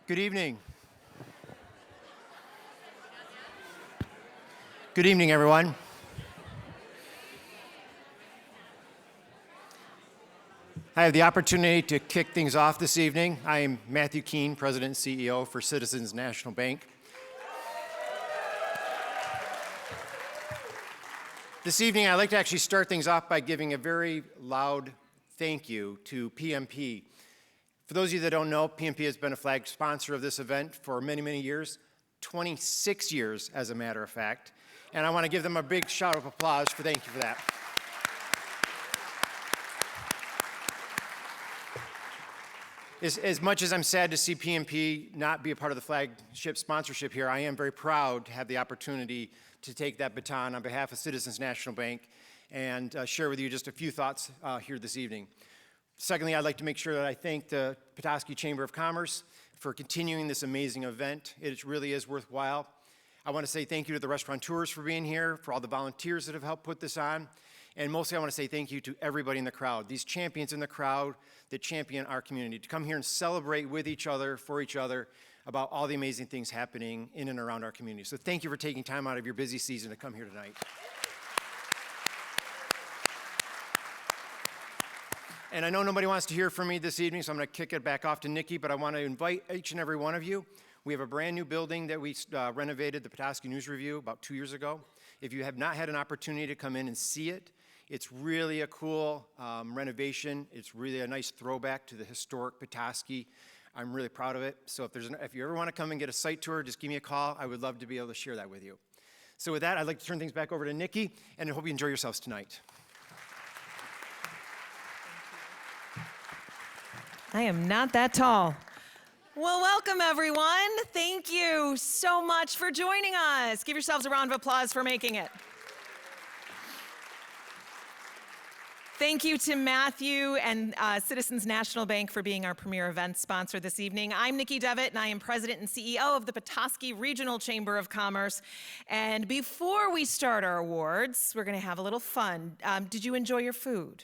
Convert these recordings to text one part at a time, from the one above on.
Good evening. Good evening, everyone. I have the opportunity to kick things off this evening. I am Matthew Keene, President and CEO for Citizens National Bank. This evening, I'd like to actually start things off by giving a very loud thank you to PMP. For those of you that don't know, PMP has been a flag sponsor of this event for many, many years, 26 years as a matter of fact. And I want to give them a big shout of applause for thank you for that. As much as I'm sad to see PMP not be a part of the flagship sponsorship here, I am very proud to have the opportunity to take that baton on behalf of Citizens National Bank and share with you just a few thoughts here this evening. Secondly, I'd like to make sure that I thank the Petoskey Chamber of Commerce for continuing this amazing event. It really is worthwhile. I want to say thank you to the restaurateurs for being here, for all the volunteers that have helped put this on. And mostly I want to say thank you to everybody in the crowd, these champions in the crowd that champion our community, to come here and celebrate with each other, for each other, about all the amazing things happening in and around our community. So thank you for taking time out of your busy season to come here tonight. And I know nobody wants to hear from me this evening, so I'm going to kick it back off to Nikki, but I want to invite each and every one of you. We have a brand new building that we renovated, the Petoskey News Review, about 2 years ago. If you have not had an opportunity to come in and see it, it's really a cool renovation. It's really a nice throwback to the historic Petoskey. I'm really proud of it. So if you ever want to come and get a site tour, just give me a call. I would love to be able to share that with you. So with that, I'd like to turn things back over to Nikki, and I hope you enjoy yourselves tonight. I am not that tall. Well, welcome everyone. Thank you so much for joining us. Give yourselves a round of applause for making it. Thank you to Matthew and Citizens National Bank for being our premier event sponsor this evening. I'm Nikki Devitt, and I am President and CEO of the Petoskey Regional Chamber of Commerce. And before we start our awards, we're going to have a little fun. Did you enjoy your food?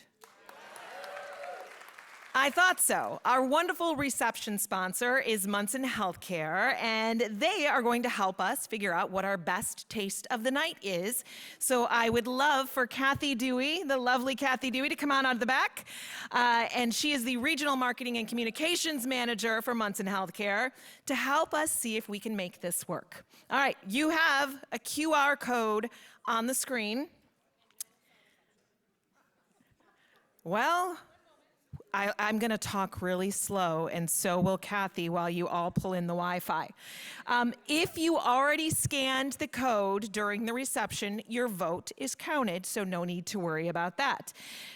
I thought so. Our wonderful reception sponsor is Munson Healthcare, and they are going to help us figure out what our best taste of the night is. So I would love for Kathy Dewey, the lovely Kathy Dewey, to come on out of the back. And she is the Regional Marketing and Communications Manager for Munson Healthcare, to help us see if we can make this work. All right, you have a QR code on the screen. Well, I'm going to talk really slow, and so will Kathy while you all pull in the Wi-Fi. If you already scanned the code during the reception, your vote is counted, so no need to worry about that.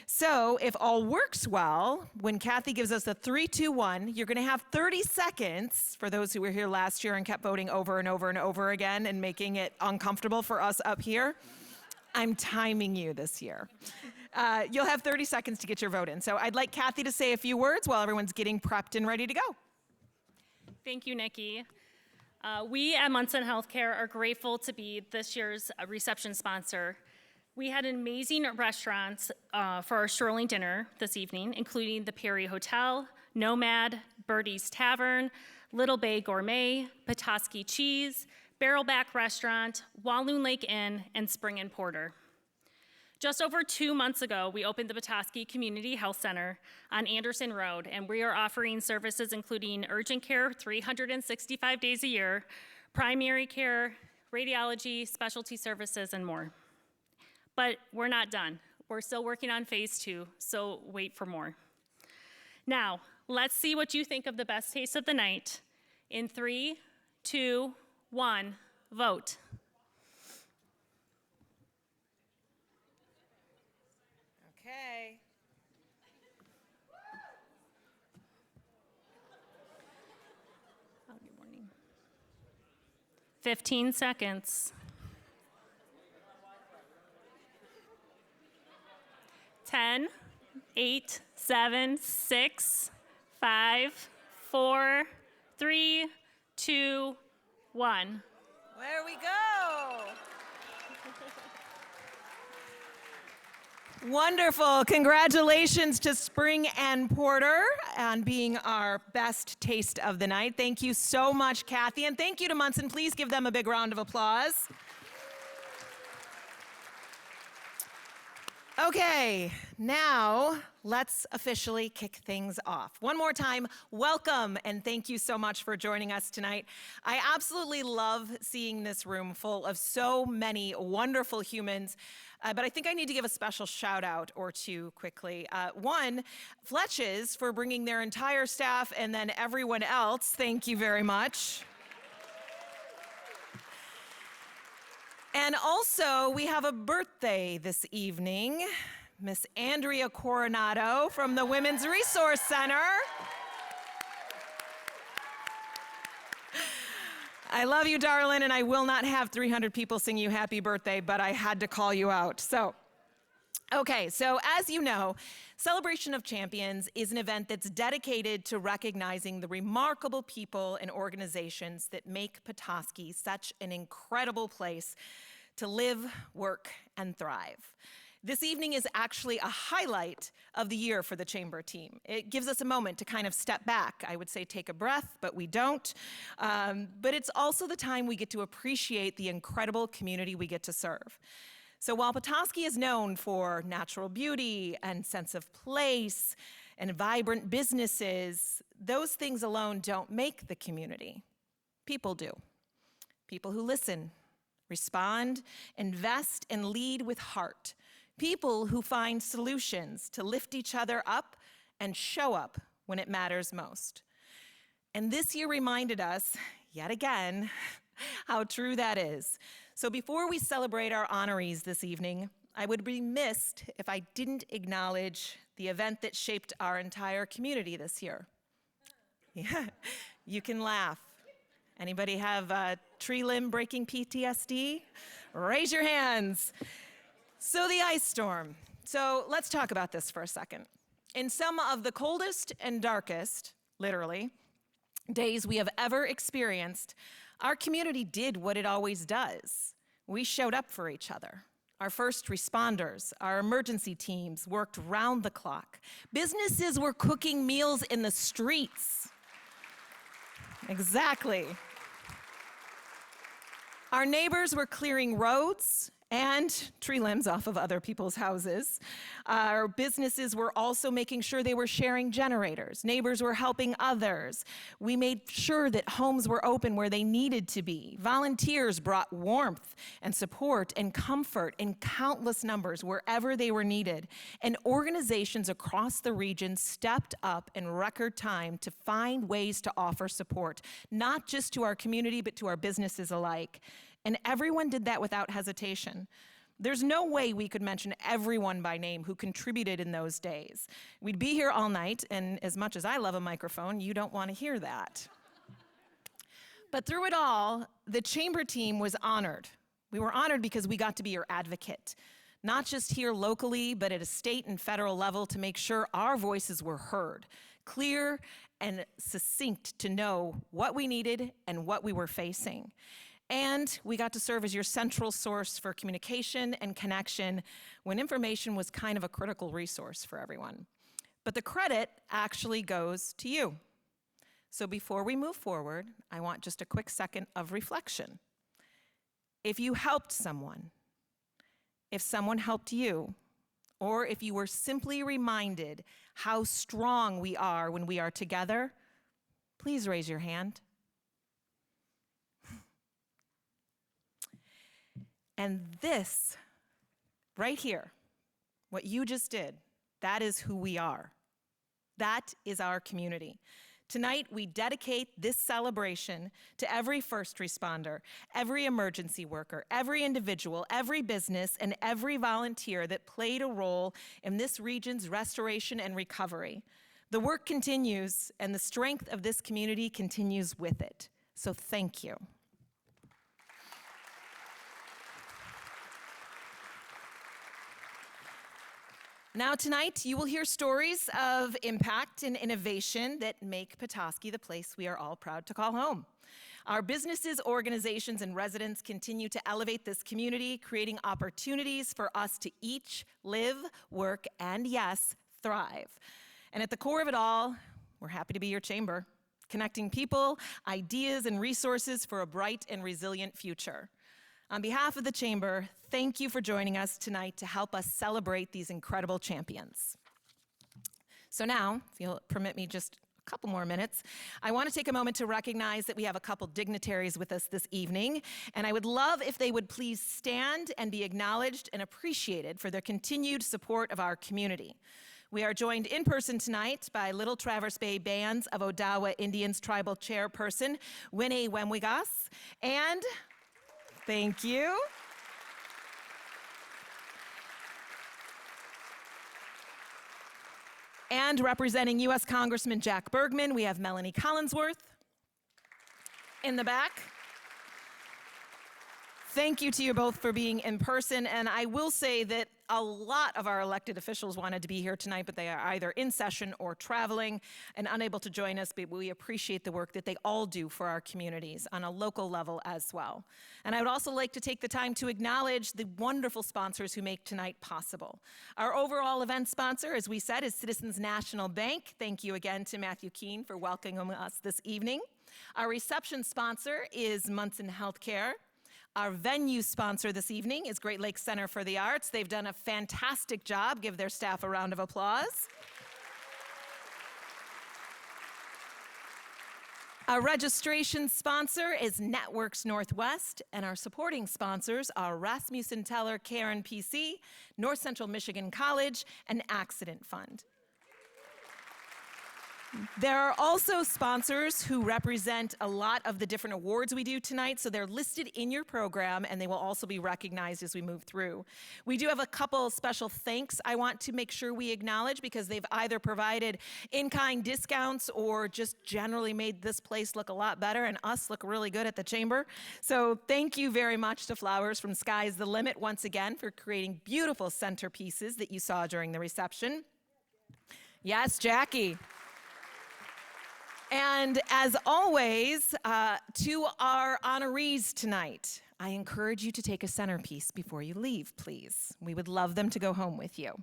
So if all works well, when Kathy gives us a 3, 2, 1, you're going to have 30 seconds for those who were here last year and kept voting over and over and over again and making it uncomfortable for us up here. I'm timing you this year. You'll have 30 seconds to get your vote in. So I'd like Kathy to say a few words while everyone's getting prepped and ready to go. Thank you, Nikki. We at Munson Healthcare are grateful to be this year's reception sponsor. We had amazing restaurants for our strolling dinner this evening, including the Perry Hotel, Nomad, Birdie's Tavern, Little Bay Gourmet, Petoskey Cheese, Barrelback Restaurant, Walloon Lake Inn, and Spring and Porter. Just over 2 months ago, we opened the Petoskey Community Health Center on Anderson Road, and we are offering services including urgent care 365 days a year, primary care, radiology, specialty services, and more. But we're not done. We're still working on phase 2, so wait for more. Now, let's see what you think of the best taste of the night. In 3, 2, 1, vote. Okay. Oh, good morning. 15 seconds. 10, 8, 7, 6, 5, 4, 3, 2, 1. There we go. Wonderful. Congratulations to Spring and Porter. on being our best taste of the night. Thank you so much, Kathy, and thank you to Munson. Please give them a big round of applause. Okay, now let's officially kick things off. One more time, welcome and thank you so much for joining us tonight. I absolutely love seeing this room full of so many wonderful humans, but I think I need to give a special shout out or two quickly. One, Fletch's for bringing their entire staff, and then everyone else, thank you very much. And also, we have a birthday this evening, Miss Andrea Coronado from the Women's Resource Center. I love you, darling, and I will not have 300 people sing you happy birthday, but I had to call you out. So as you know, Celebration of Champions is an event that's dedicated to recognizing the remarkable people and organizations that make Petoskey such an incredible place to live, work, and thrive. This evening is actually a highlight of the year for the Chamber team. It gives us a moment to kind of step back. I would say take a breath, but we don't. But it's also the time we get to appreciate the incredible community we get to serve. So while Petoskey is known for natural beauty and sense of place and vibrant businesses, those things alone don't make the community. People do. People who listen, respond, invest, and lead with heart. People who find solutions to lift each other up and show up when it matters most. And this year reminded us, yet again, how true that is. So before we celebrate our honorees this evening, I would be remiss if I didn't acknowledge the event that shaped our entire community this year. Yeah, you can laugh. Anybody have tree limb breaking PTSD? Raise your hands. So the ice storm. So let's talk about this for a second. In some of the coldest and darkest, literally, days we have ever experienced, our community did what it always does. We showed up for each other. Our first responders, our emergency teams worked round the clock. Businesses were cooking meals in the streets. Exactly. Our neighbors were clearing roads and tree limbs off of other people's houses. Our businesses were also making sure they were sharing generators. Neighbors were helping others. We made sure that homes were open where they needed to be. Volunteers brought warmth and support and comfort in countless numbers wherever they were needed. And organizations across the region stepped up in record time to find ways to offer support, not just to our community, but to our businesses alike. And everyone did that without hesitation. There's no way we could mention everyone by name who contributed in those days. We'd be here all night, and as much as I love a microphone, you don't want to hear that. But through it all, the Chamber team was honored. We were honored because we got to be your advocate, not just here locally, but at a state and federal level to make sure our voices were heard, clear and succinct to know what we needed and what we were facing. And we got to serve as your central source for communication and connection when information was kind of a critical resource for everyone. But the credit actually goes to you. So before we move forward, I want just a quick second of reflection. If you helped someone, if someone helped you, or if you were simply reminded how strong we are when we are together, please raise your hand. And this, right here, what you just did, that is who we are. That is our community. Tonight, we dedicate this celebration to every first responder, every emergency worker, every individual, every business, and every volunteer that played a role in this region's restoration and recovery. The work continues, and the strength of this community continues with it. So thank you. Now tonight, you will hear stories of impact and innovation that make Petoskey the place we are all proud to call home. Our businesses, organizations, and residents continue to elevate this community, creating opportunities for us to each live, work, and yes, thrive. And at the core of it all, we're happy to be your chamber, connecting people, ideas, and resources for a bright and resilient future. On behalf of the chamber, thank you for joining us tonight to help us celebrate these incredible champions. So now, if you'll permit me just a couple more minutes, I want to take a moment to recognize that we have a couple dignitaries with us this evening, and I would love if they would please stand and be acknowledged and appreciated for their continued support of our community. We are joined in person tonight by Little Traverse Bay Bands of Odawa Indians Tribal Chairperson Winnie Wemwigas, and thank you. And representing U.S. Congressman Jack Bergman, we have Melanie Collinsworth in the back. Thank you to you both for being in person, and I will say that a lot of our elected officials wanted to be here tonight, but they are either in session or traveling and unable to join us, but we appreciate the work that they all do for our communities on a local level as well. And I would also like to take the time to acknowledge the wonderful sponsors who make tonight possible. Our overall event sponsor, as we said, is Citizens National Bank. Thank you again to Matthew Keene for welcoming us this evening. Our reception sponsor is Munson Healthcare. Our venue sponsor this evening is Great Lakes Center for the Arts. They've done a fantastic job. Give their staff a round of applause. Our registration sponsor is Networks Northwest, and our supporting sponsors are Rasmussen Teller Karen PC, North Central Michigan College, and Accident Fund. There are also sponsors who represent a lot of the different awards we do tonight, so they're listed in your program, and they will also be recognized as we move through. We do have a couple special thanks I want to make sure we acknowledge, because they've either provided in-kind discounts or just generally made this place look a lot better and us look really good at the chamber. So thank you very much to Flowers from Sky's the Limit once again for creating beautiful centerpieces that you saw during the reception. Yes, Jackie. And as always, to our honorees tonight, I encourage you to take a centerpiece before you leave, please. We would love them to go home with you.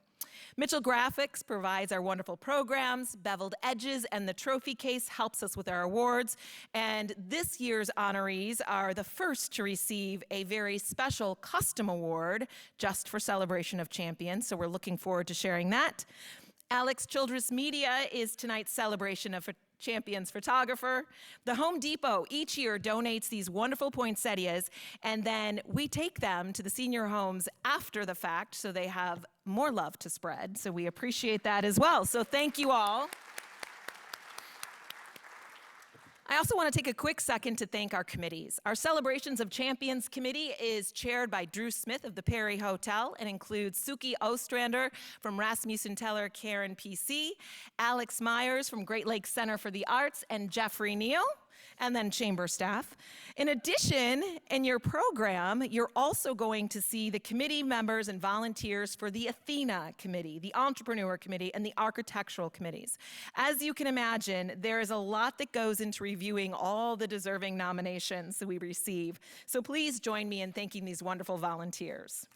Mitchell Graphics provides our wonderful programs. Beveled Edges and the trophy case helps us with our awards. And this year's honorees are the first to receive a very special custom award just for Celebration of Champions, so we're looking forward to sharing that. Alex Childress Media is tonight's Celebration of Champions photographer. The Home Depot each year donates these wonderful poinsettias, and then we take them to the senior homes after the fact so they have more love to spread. So we appreciate that as well. So thank you all. I also want to take a quick second to thank our committees. Our Celebrations of Champions Committee is chaired by Drew Smith of the Perry Hotel and includes Suki Ostrander from Rasmussen Teller Karen PC, Alex Myers from Great Lakes Center for the Arts, and Jeffrey Neal, and then chamber staff. In addition, in your program, you're also going to see the committee members and volunteers for the Athena Committee, the Entrepreneur Committee, and the Architectural Committees. As you can imagine, there is a lot that goes into reviewing all the deserving nominations that we receive. So please join me in thanking these wonderful volunteers.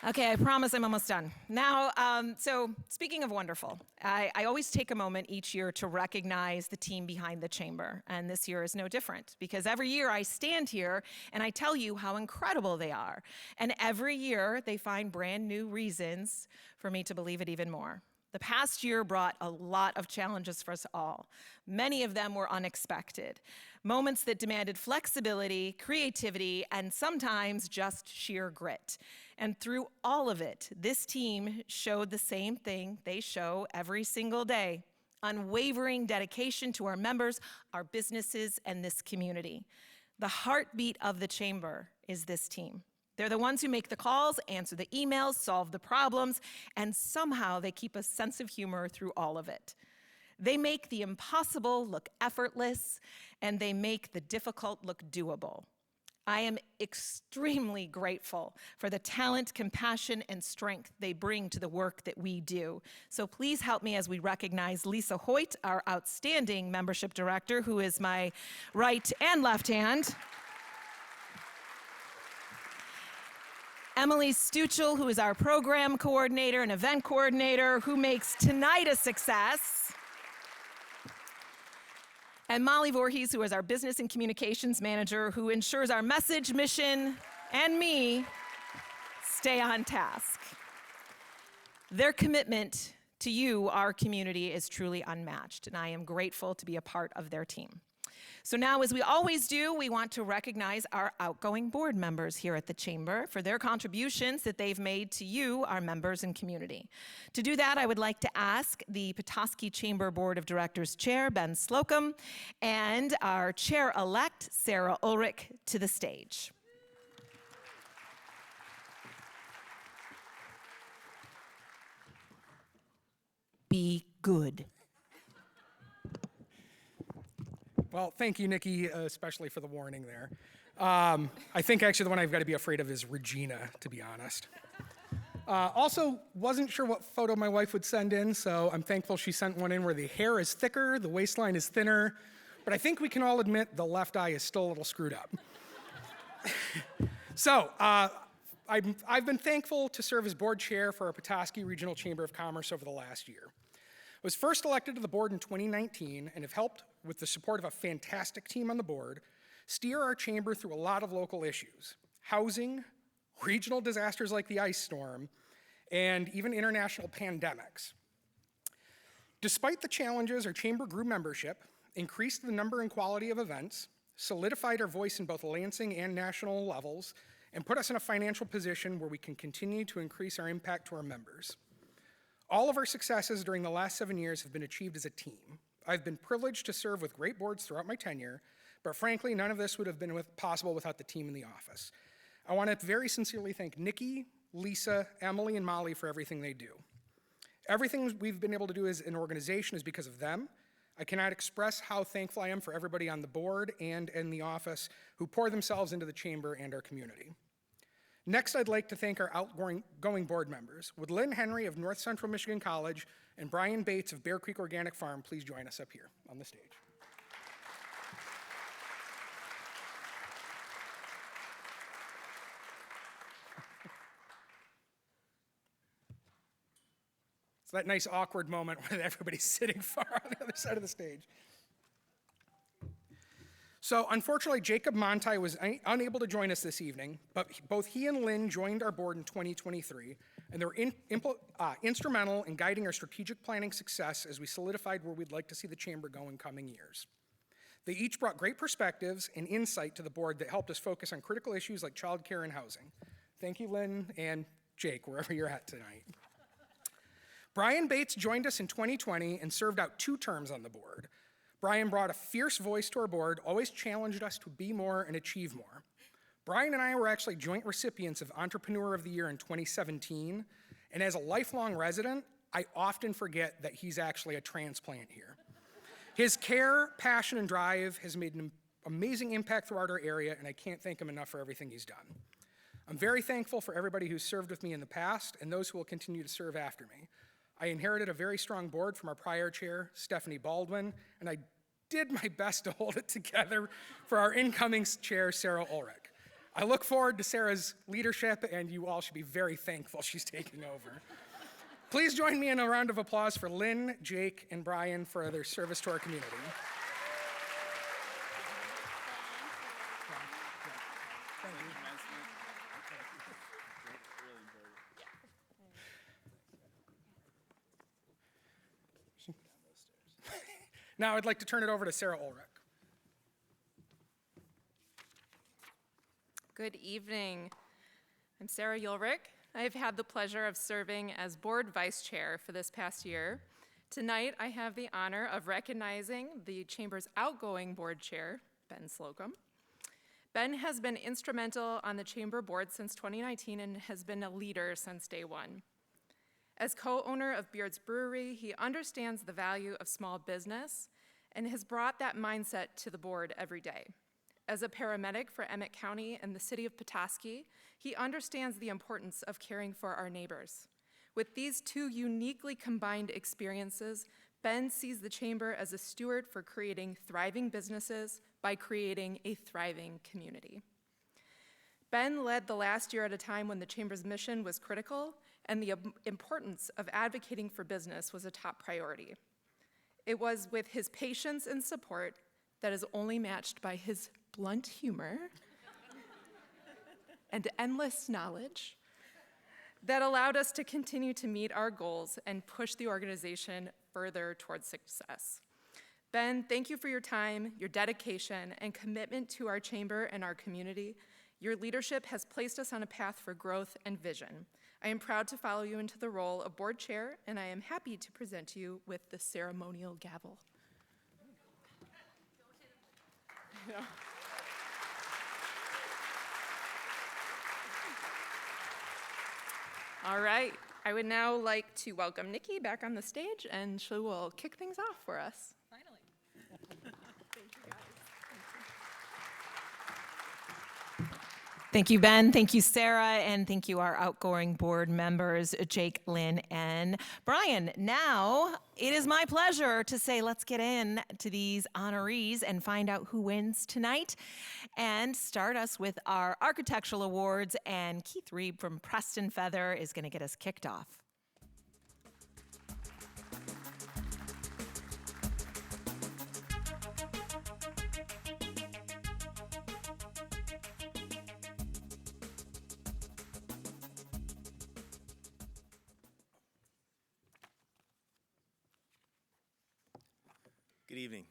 Okay, I promise I'm almost done. Now, so speaking of wonderful, I always take a moment each year to recognize the team behind the chamber, and this year is no different, because every year I stand here and I tell you how incredible they are, and every year they find brand new reasons for me to believe it even more. The past year brought a lot of challenges for us all. Many of them were unexpected. Moments that demanded flexibility, creativity, and sometimes just sheer grit. And through all of it, this team showed the same thing they show every single day: unwavering dedication to our members, our businesses, and this community. The heartbeat of the chamber is this team. They're the ones who make the calls, answer the emails, solve the problems, and somehow they keep a sense of humor through all of it. They make the impossible look effortless, and they make the difficult look doable. I am extremely grateful for the talent, compassion, and strength they bring to the work that we do. So please help me as we recognize Lisa Hoyt, our outstanding membership director, who is my right and left hand. Emily Stuchel, who is our program coordinator and event coordinator, who makes tonight a success. And Molly Voorhees, who is our business and communications manager, who ensures our message, mission, and me stay on task. Their commitment to you, our community, is truly unmatched, and I am grateful to be a part of their team. So now, as we always do, we want to recognize our outgoing board members here at the Chamber for their contributions that they've made to you, our members and community. To do that, I would like to ask the Petoskey Chamber Board of Directors Chair, Ben Slocum, and our Chair-elect, Sarah Ulrich, to the stage. Be good. Well, thank you, Nikki, especially for the warning there. I think actually the one I've got to be afraid of is Regina, to be honest. Also, wasn't sure what photo my wife would send in, so I'm thankful she sent one in where the hair is thicker, the waistline is thinner, but I think we can all admit the left eye is still a little screwed up. So, I've been thankful to serve as board chair for our Petoskey Regional Chamber of Commerce over the last year. I was first elected to the board in 2019 and have helped, with the support of a fantastic team on the board, steer our chamber through a lot of local issues: housing, regional disasters like the ice storm, and even international pandemics. Despite the challenges, our chamber grew membership, increased the number and quality of events, solidified our voice in both Lansing and national levels, and put us in a financial position where we can continue to increase our impact to our members. All of our successes during the last 7 years have been achieved as a team. I've been privileged to serve with great boards throughout my tenure, but frankly, none of this would have been possible without the team in the office. I want to very sincerely thank Nikki, Lisa, Emily, and Molly for everything they do. Everything we've been able to do as an organization is because of them. I cannot express how thankful I am for everybody on the board and in the office who pour themselves into the chamber and our community. Next, I'd like to thank our outgoing board members. Would Lynn Henry of North Central Michigan College and Brian Bates of Bear Creek Organic Farm please join us up here on the stage. It's that nice awkward moment when everybody's sitting far on the other side of the stage. So unfortunately, Jacob Monti was unable to join us this evening, but both he and Lynn joined our board in 2023, and they were instrumental in guiding our strategic planning success as we solidified where we'd like to see the chamber go in coming years. They each brought great perspectives and insight to the board that helped us focus on critical issues like childcare and housing. Thank you, Lynn and Jake, wherever you're at tonight. Brian Bates joined us in 2020 and served out 2 terms on the board. Brian brought a fierce voice to our board, always challenged us to be more and achieve more. Brian and I were actually joint recipients of Entrepreneur of the Year in 2017, and as a lifelong resident, I often forget that he's actually a transplant here. His care, passion, and drive has made an amazing impact throughout our area, and I can't thank him enough for everything he's done. I'm very thankful for everybody who's served with me in the past and those who will continue to serve after me. I inherited a very strong board from our prior chair, Stephanie Baldwin, and I did my best to hold it together for our incoming chair, Sarah Ulrich. I look forward to Sarah's leadership, and you all should be very thankful she's taking over. Please join me in a round of applause for Lynn, Jake, and Brian for their service to our community. Now I'd like to turn it over to Sarah Ulrich. Good evening. I'm Sarah Ulrich. I have had the pleasure of serving as board vice chair for this past year. Tonight, I have the honor of recognizing the Chamber's outgoing board chair, Ben Slocum. Ben has been instrumental on the Chamber board since 2019 and has been a leader since day one. As co-owner of Beard's Brewery, he understands the value of small business and has brought that mindset to the board every day. As a paramedic for Emmett County and the city of Petoskey, he understands the importance of caring for our neighbors. With these 2 uniquely combined experiences, Ben sees the chamber as a steward for creating thriving businesses by creating a thriving community. Ben led the last year at a time when the Chamber's mission was critical and the importance of advocating for business was a top priority. It was with his patience and support that is only matched by his blunt humor and endless knowledge that allowed us to continue to meet our goals and push the organization further towards success. Ben, thank you for your time, your dedication, and commitment to our chamber and our community. Your leadership has placed us on a path for growth and vision. I am proud to follow you into the role of board chair, and I am happy to present you with the ceremonial gavel. All right, I would now like to welcome Nikki back on the stage, and she will kick things off for us. Thank you, Ben. Thank you, Sarah. And thank you, our outgoing board members, Jake, Lynn, and Brian. Now, it is my pleasure to say let's get in to these honorees and find out who wins tonight. And start us with our architectural awards. And Keith Reeb from Preston Feather is going to get us kicked off. Good evening.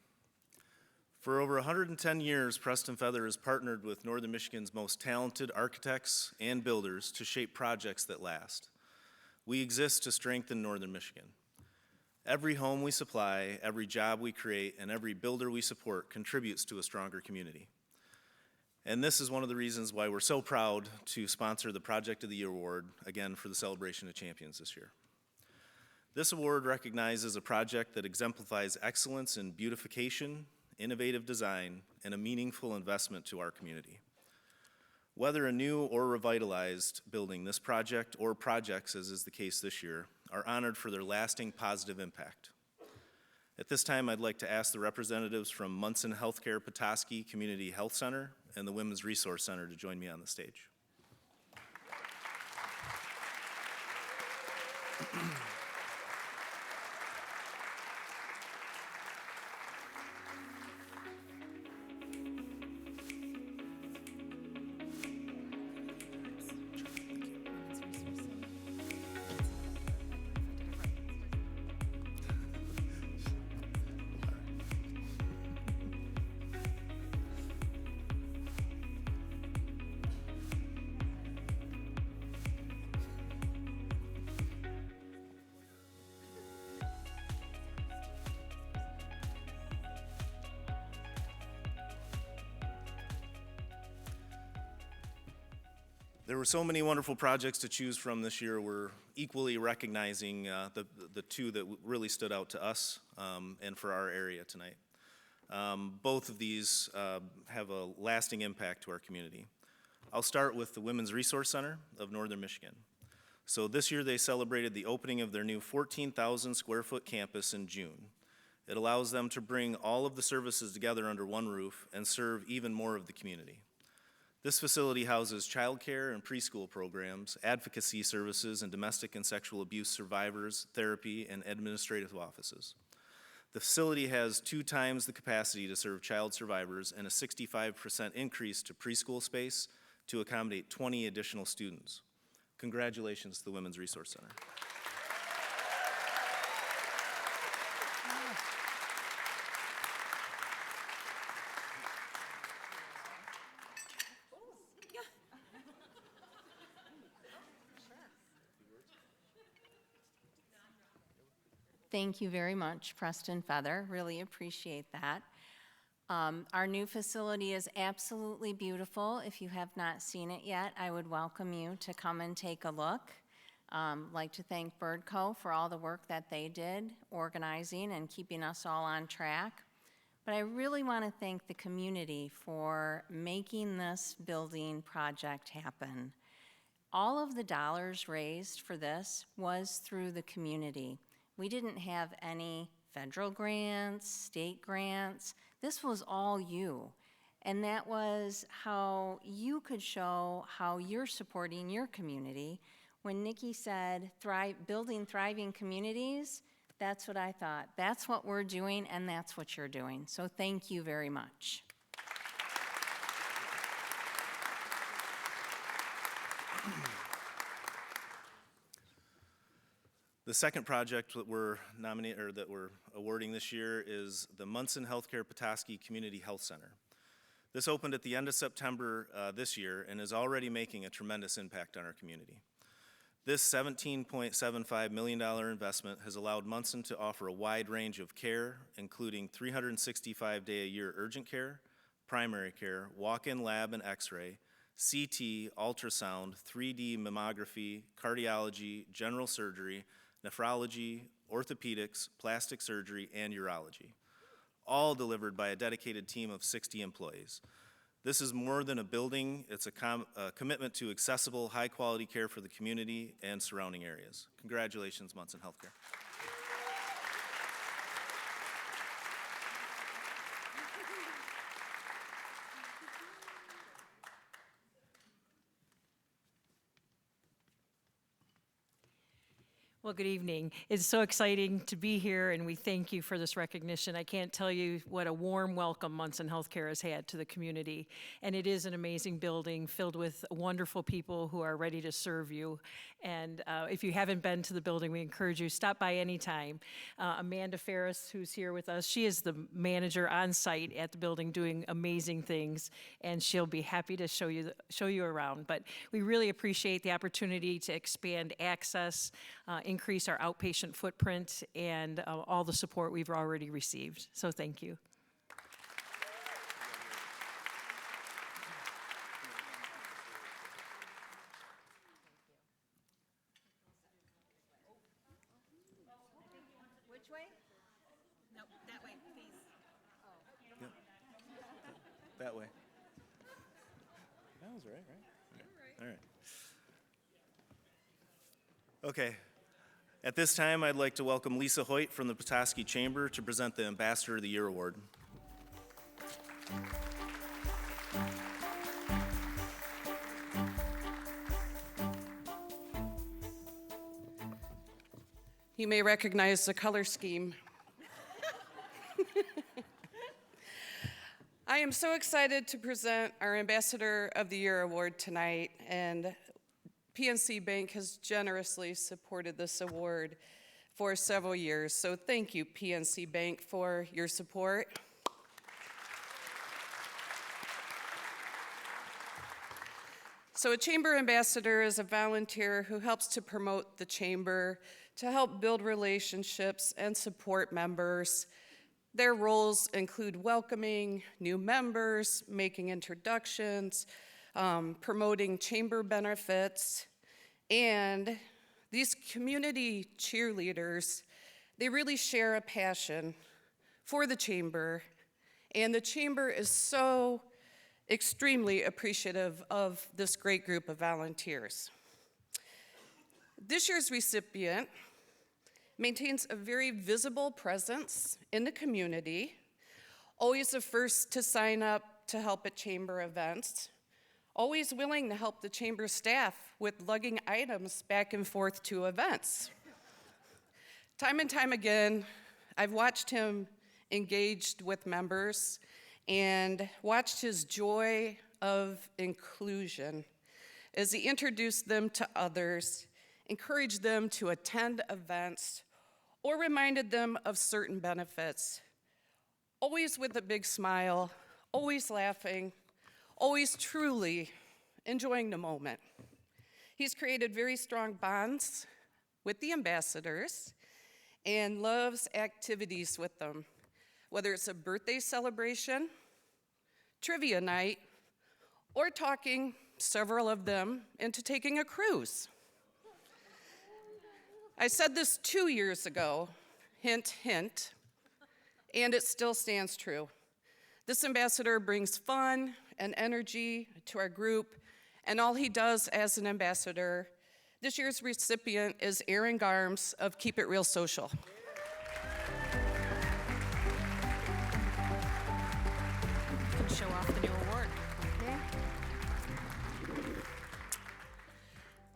For over 110 years, Preston Feather has partnered with Northern Michigan's most talented architects and builders to shape projects that last. We exist to strengthen Northern Michigan. Every home we supply, every job we create, and every builder we support contributes to a stronger community. And this is one of the reasons why we're so proud to sponsor the Project of the Year Award, again for the Celebration of Champions this year. This award recognizes a project that exemplifies excellence in beautification, innovative design, and a meaningful investment to our community. Whether a new or revitalized building, this project or projects, as is the case this year, are honored for their lasting positive impact. At this time, I'd like to ask the representatives from Munson Healthcare Petoskey Community Health Center and the Women's Resource Center to join me on the stage. There were so many wonderful projects to choose from this year. We're equally recognizing the two that really stood out to us and for our area tonight. Both of these have a lasting impact to our community. I'll start with the Women's Resource Center of Northern Michigan. So this year they celebrated the opening of their new 14,000 square foot campus in June. It allows them to bring all of the services together under one roof and serve even more of the community. This facility houses childcare and preschool programs, advocacy services, and domestic and sexual abuse survivors, therapy, and administrative offices. The facility has 2 times the capacity to serve child survivors and a 65% increase to preschool space to accommodate 20 additional students. Congratulations to the Women's Resource Center. Thank you very much, Preston Feather. Really appreciate that. Our new facility is absolutely beautiful. If you have not seen it yet, I would welcome you to come and take a look. Like to thank Birdco for all the work that they did, organizing and keeping us all on track. But I really want to thank the community for making this building project happen. All of the dollars raised for this was through the community. We didn't have any federal grants, state grants. This was all you. and that was how you could show how you're supporting your community. When Nikki said building thriving communities, that's what I thought. That's what we're doing, and that's what you're doing. So thank you very much. The second project that we're awarding this year is the Munson Healthcare Petoskey Community Health Center. This opened at the end of September this year and is already making a tremendous impact on our community. This $17.75 million investment has allowed Munson to offer a wide range of care, including 365-day-a-year urgent care, primary care, walk-in lab and x-ray, CT, ultrasound, 3D mammography, cardiology, general surgery, nephrology, orthopedics, plastic surgery, and urology, all delivered by a dedicated team of 60 employees. This is more than a building, it's a commitment to accessible, high-quality care for the community and surrounding areas. Congratulations, Munson Healthcare. Well, good evening. It's so exciting to be here, and we thank you for this recognition. I can't tell you what a warm welcome Munson Healthcare has had to the community, and it is an amazing building filled with wonderful people who are ready to serve you. And if you haven't been to the building, we encourage you, stop by anytime. Amanda Ferris, who's here with us, she is the manager on site at the building doing amazing things, and she'll be happy to show you around. But we really appreciate the opportunity to expand access, increase our outpatient footprint, and all the support we've already received. So thank you. Which way? No, that way, please. That way. That was right? All right. Okay. At this time, I'd like to welcome Lisa Hoyt from the Petoskey Chamber to present the Ambassador of the Year Award. You may recognize the color scheme. I am so excited to present our Ambassador of the Year Award tonight, and PNC Bank has generously supported this award for several years. So thank you, PNC Bank, for your support. So a Chamber Ambassador is a volunteer who helps to promote the Chamber, to help build relationships and support members. Their roles include welcoming new members, making introductions, promoting Chamber benefits, and these community cheerleaders, they really share a passion for the Chamber, and the Chamber is so extremely appreciative of this great group of volunteers. This year's recipient maintains a very visible presence in the community, always the first to sign up to help at Chamber events, always willing to help the Chamber staff with lugging items back and forth to events. Time and time again, I've watched him engaged with members and watched his joy of inclusion as he introduced them to others, encouraged them to attend events, or reminded them of certain benefits. Always with a big smile, always laughing, always truly enjoying the moment. He's created very strong bonds with the ambassadors and loves activities with them, whether it's a birthday celebration, trivia night, or talking several of them into taking a cruise. I said this 2 years ago, hint, hint, and it still stands true. This ambassador brings fun and energy to our group, and all he does as an ambassador. This year's recipient is Aaron Garms of Keep It Real Social. Show off the new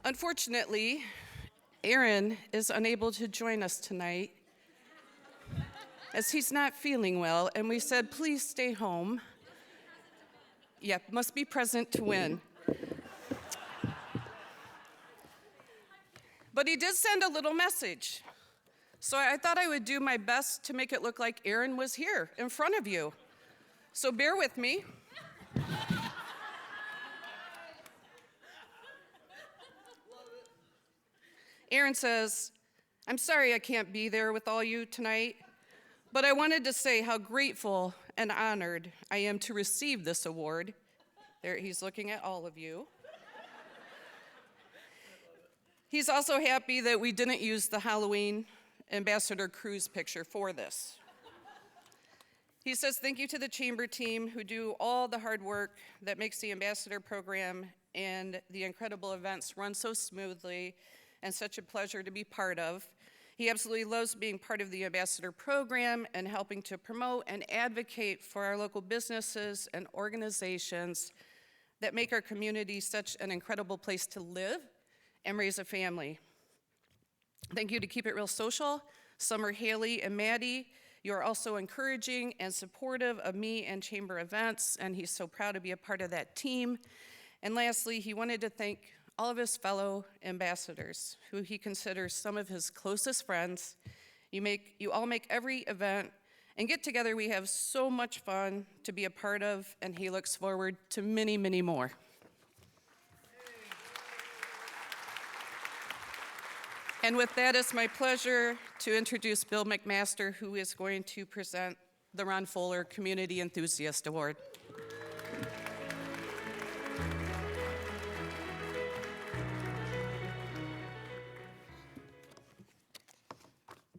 Unfortunately, Aaron is unable to join us tonight as he's not feeling well, and we said, please stay home. Yeah, must be present to win. But he did send a little message. So I thought I would do my best to make it look like Aaron was here in front of you. So bear with me. Aaron says, I'm sorry I can't be there with all you tonight, but I wanted to say how grateful and honored I am to receive this award. There, he's looking at all of you. He's also happy that we didn't use the Halloween Ambassador Cruise picture for this. He says thank you to the Chamber team who do all the hard work that makes the Ambassador program and the incredible events run so smoothly and such a pleasure to be part of. He absolutely loves being part of the Ambassador program and helping to promote and advocate for our local businesses and organizations that make our community such an incredible place to live and raise a family. Thank you to Keep It Real Social, Summer, Haley, and Maddie. You are also encouraging and supportive of me and Chamber events, and he's so proud to be a part of that team. And lastly, he wanted to thank all of his fellow ambassadors, who he considers some of his closest friends. You all make every event and get together we have so much fun to be a part of, and he looks forward to many, many more. And with that, it's my pleasure to introduce Bill McMaster, who is going to present the Ron Fuller Community Enthusiast Award.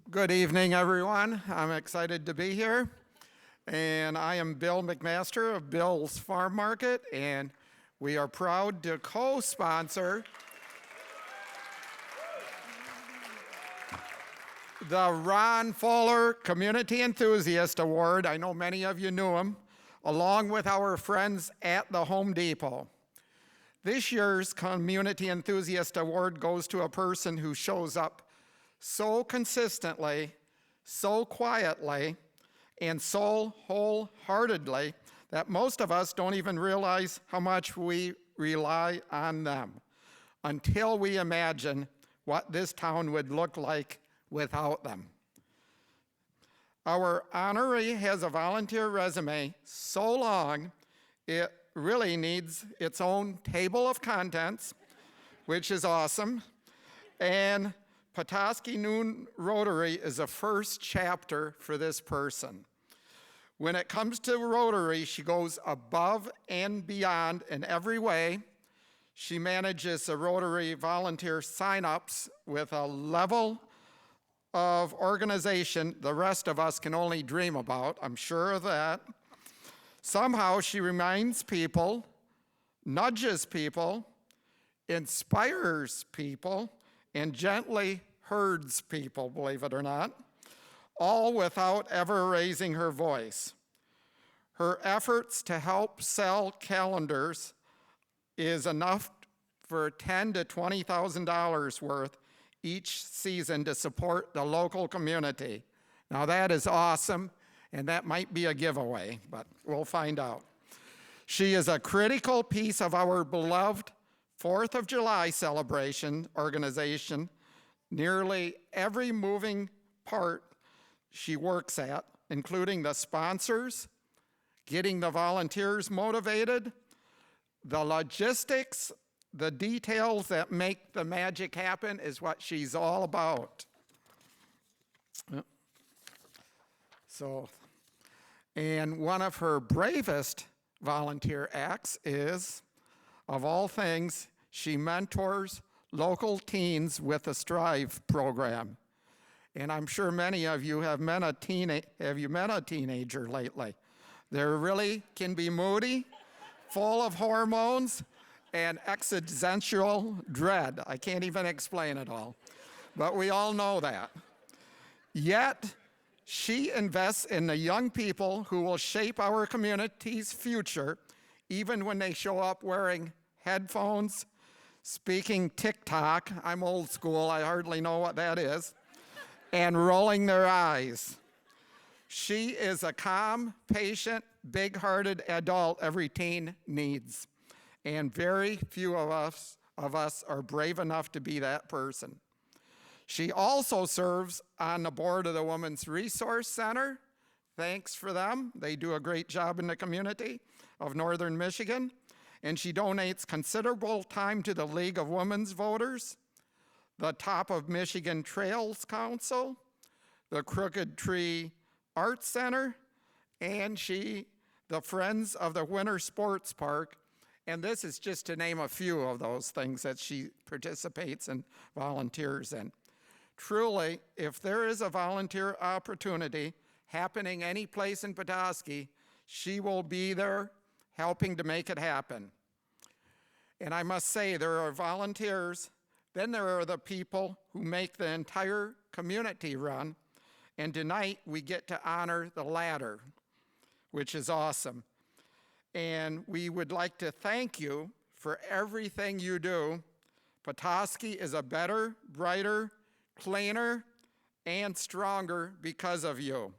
Good evening, everyone. I'm excited to be here. And I am Bill McMaster of Bill's Farm Market, and we are proud to co-sponsor the Ron Fuller Community Enthusiast Award. I know many of you knew him, along with our friends at the Home Depot. This year's Community Enthusiast Award goes to a person who shows up so consistently, so quietly, and so wholeheartedly that most of us don't even realize how much we rely on them until we imagine what this town would look like without them. Our honoree has a volunteer resume so long it really needs its own table of contents, which is awesome. And Petoskey Noon Rotary is a first chapter for this person. When it comes to Rotary, she goes above and beyond in every way. She manages the Rotary volunteer signups with a level of organization the rest of us can only dream about. I'm sure of that. Somehow she reminds people, nudges people, inspires people, and gently herds people, believe it or not, all without ever raising her voice. Her efforts to help sell calendars is enough for $10,000 to $20,000 worth each season to support the local community. Now that is awesome, and that might be a giveaway, but we'll find out. She is a critical piece of our beloved 4th of July celebration organization. Nearly every moving part she works at, including the sponsors, getting the volunteers motivated, the logistics, the details that make the magic happen is what she's all about. And one of her bravest volunteer acts is, of all things, she mentors local teens with the Strive program. And I'm sure many of you have met a teenager lately? They really can be moody, full of hormones, and existential dread. I can't even explain it all, but we all know that. Yet, she invests in the young people who will shape our community's future, even when they show up wearing headphones, speaking TikTok, I'm old school, I hardly know what that is, and rolling their eyes. She is a calm, patient, big-hearted adult every teen needs, and very few of us are brave enough to be that person. She also serves on the board of the Women's Resource Center. Thanks for them. They do a great job in the community of Northern Michigan. And she donates considerable time to the League of Women's Voters, the Top of Michigan Trails Council, the Crooked Tree Arts Center, and the Friends of the Winter Sports Park. And this is just to name a few of those things that she participates and volunteers in. Truly, if there is a volunteer opportunity happening any place in Petoskey, she will be there helping to make it happen. And I must say, there are volunteers, then there are the people who make the entire community run, and tonight we get to honor the latter, which is awesome. And we would like to thank you for everything you do. Petoskey is a better, brighter, cleaner, and stronger because of you.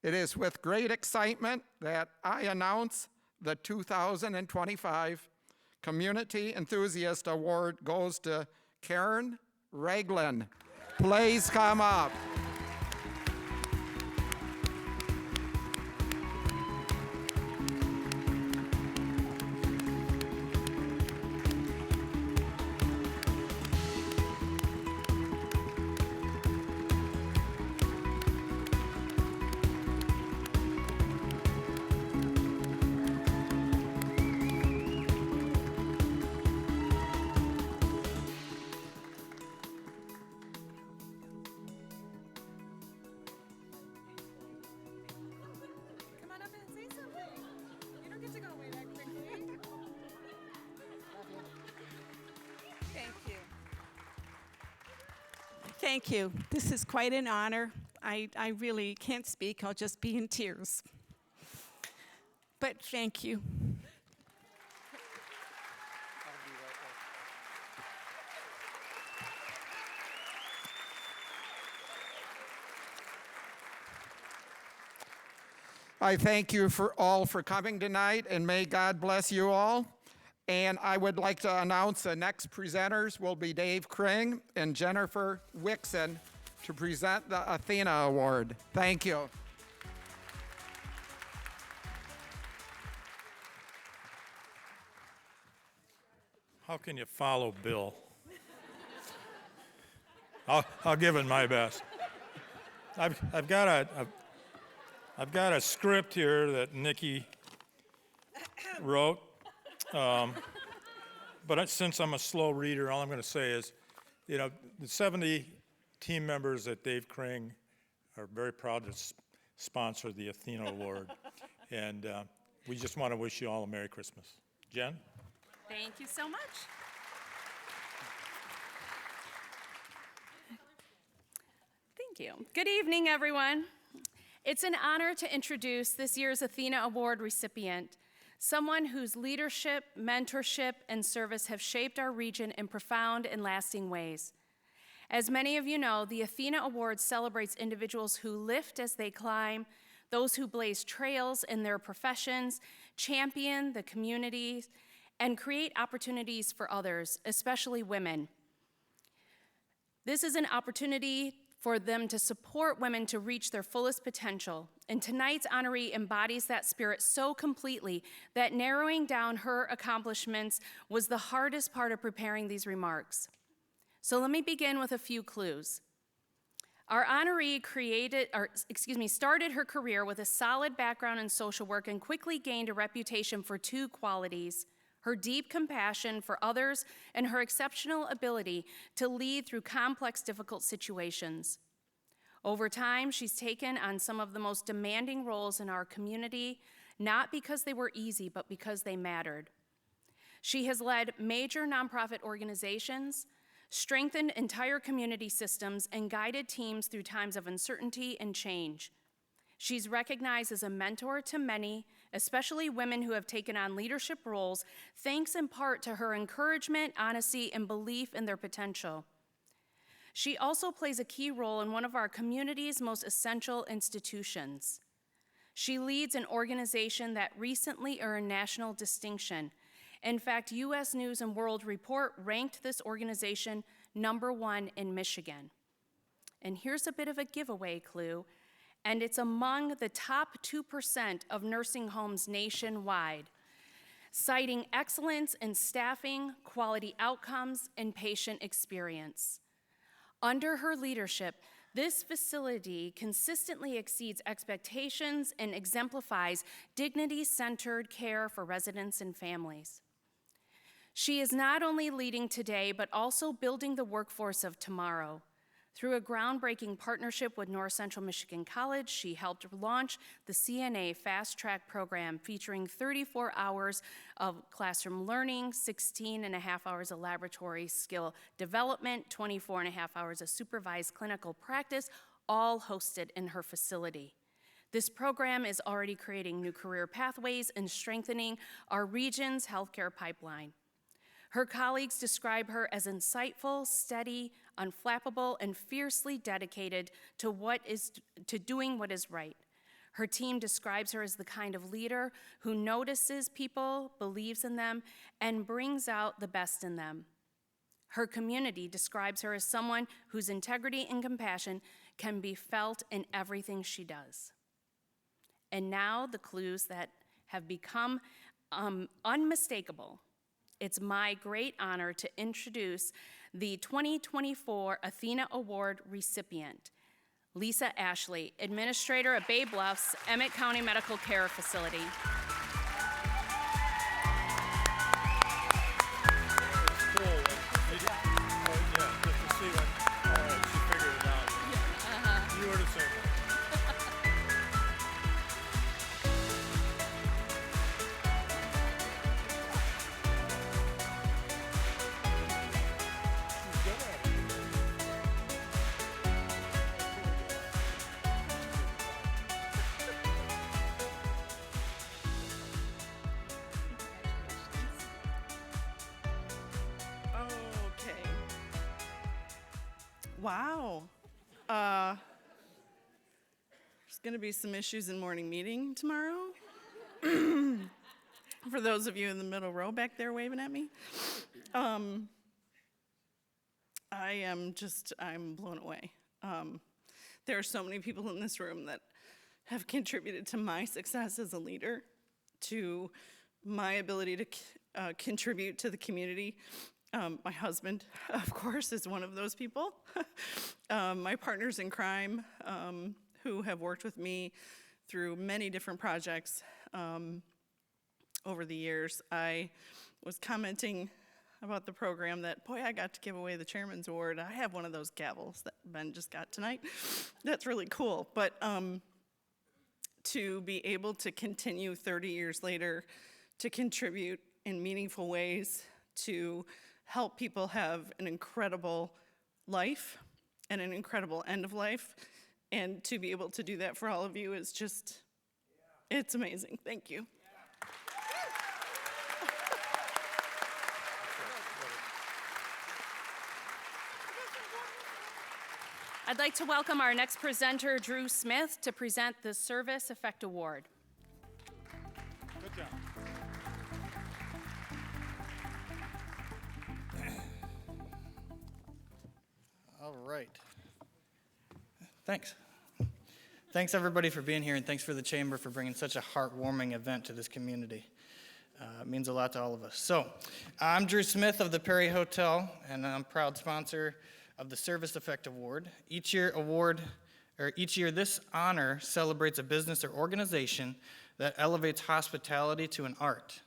It is with great excitement that I announce the 2025 Community Enthusiast Award goes to Karen Reglin. Please come up. Come on up and say something. You don't get to go away that quickly. Thank you. Thank you. This is quite an honor. I really can't speak. I'll just be in tears. But thank you. I thank you all for coming tonight, and may God bless you all. And I would like to announce the next presenters will be Dave Kring and Jennifer Wixon to present the Athena Award. Thank you. How can you follow Bill? I'll give it my best. I've got a script here that Nikki wrote, but since I'm a slow reader, all I'm going to say is, the 70 team members at Dave Kring are very proud to sponsor the Athena Award, and we just want to wish you all a Merry Christmas. Jen? Thank you so much. Thank you. Good evening, everyone. It's an honor to introduce this year's Athena Award recipient, someone whose leadership, mentorship, and service have shaped our region in profound and lasting ways. As many of you know, the Athena Award celebrates individuals who lift as they climb, those who blaze trails in their professions, champion the communities, and create opportunities for others, especially women. This is an opportunity for them to support women to reach their fullest potential. And tonight's honoree embodies that spirit so completely that narrowing down her accomplishments was the hardest part of preparing these remarks. So let me begin with a few clues. Our honoree started her career with a solid background in social work and quickly gained a reputation for two qualities: her deep compassion for others and her exceptional ability to lead through complex, difficult situations. Over time, she's taken on some of the most demanding roles in our community, not because they were easy, but because they mattered. She has led major nonprofit organizations, strengthened entire community systems, and guided teams through times of uncertainty and change. She's recognized as a mentor to many especially women who have taken on leadership roles, thanks in part to her encouragement, honesty, and belief in their potential. She also plays a key role in one of our community's most essential institutions. She leads an organization that recently earned national distinction. In fact, U.S. News & World Report ranked this organization #1 in Michigan. And here's a bit of a giveaway clue, and it's among the top 2% of nursing homes nationwide, citing excellence in staffing, quality outcomes, and patient experience. Under her leadership, this facility consistently exceeds expectations and exemplifies dignity-centered care for residents and families. She is not only leading today, but also building the workforce of tomorrow. Through a groundbreaking partnership with North Central Michigan College, she helped launch the CNA Fast Track program, featuring 34 hours of classroom learning, 16 and a half hours of laboratory skill development, 24 and a half hours of supervised clinical practice, all hosted in her facility. This program is already creating new career pathways and strengthening our region's healthcare pipeline. Her colleagues describe her as insightful, steady, unflappable, and fiercely dedicated to doing what is right. Her team describes her as the kind of leader who notices people, believes in them, and brings out the best in them. Her community describes her as someone whose integrity and compassion can be felt in everything she does. And now the clues that have become unmistakable. It's my great honor to introduce the 2024 Athena Award recipient, Lisa Ashley, administrator at Bay Bluff's Emmett County Medical Care Facility. Wow. There's going to be some issues in morning meeting tomorrow. For those of you in the middle row back there waving at me. I'm blown away. There are so many people in this room that have contributed to my success as a leader, to my ability to contribute to the community. My husband, of course, is one of those people. My partners in crime, who have worked with me through many different projects over the years. I was commenting about the program that, boy, I got to give away the Chairman's Award. I have one of those gavels that Ben just got tonight. That's really cool. But to be able to continue 30 years later to contribute in meaningful ways to help people have an incredible life and an incredible end of life, and to be able to do that for all of you is just, it's amazing. Thank you. I'd like to welcome our next presenter, Drew Smith, to present the Service Effect Award. Good job. All right. Thanks. Thanks, everybody, for being here, and thanks for the Chamber for bringing such a heartwarming event to this community. It means a lot to all of us. So, I'm Drew Smith of the Perry Hotel, and I'm proud sponsor of the Service Effect Award. Each year, this honor celebrates a business or organization that elevates hospitality to an art.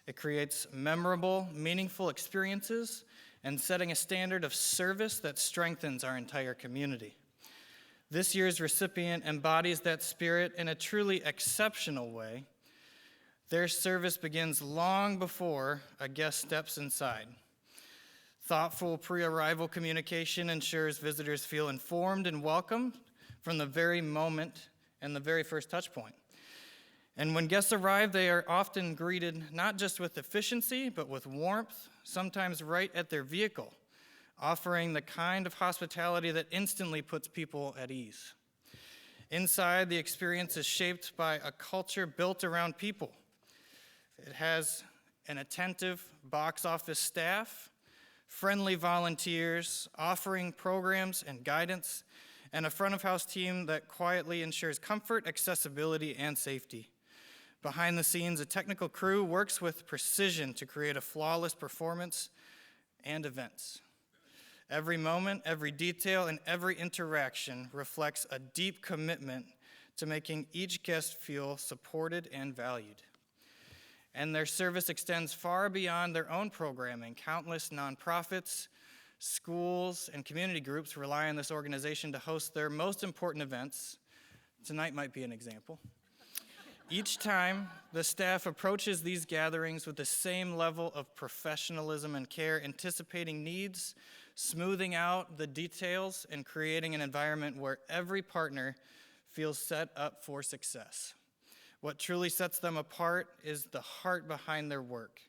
It creates memorable, meaningful experiences and setting a standard of service that strengthens our entire community. This year's recipient embodies that spirit in a truly exceptional way. Their service begins long before a guest steps inside. Thoughtful pre-arrival communication ensures visitors feel informed and welcomed from the very moment and the very first touch point. And when guests arrive, they are often greeted not just with efficiency, but with warmth, sometimes right at their vehicle, offering the kind of hospitality that instantly puts people at ease. Inside, the experience is shaped by a culture built around people. It has an attentive box office staff, friendly volunteers offering programs and guidance, and a front of house team that quietly ensures comfort, accessibility, and safety. Behind the scenes, a technical crew works with precision to create a flawless performance and events. Every moment, every detail, and every interaction reflects a deep commitment to making each guest feel supported and valued. And their service extends far beyond their own programming. Countless nonprofits, schools, and community groups rely on this organization to host their most important events. Tonight might be an example. Each time, the staff approaches these gatherings with the same level of professionalism and care, anticipating needs, smoothing out the details, and creating an environment where every partner feels set up for success. What truly sets them apart is the heart behind their work.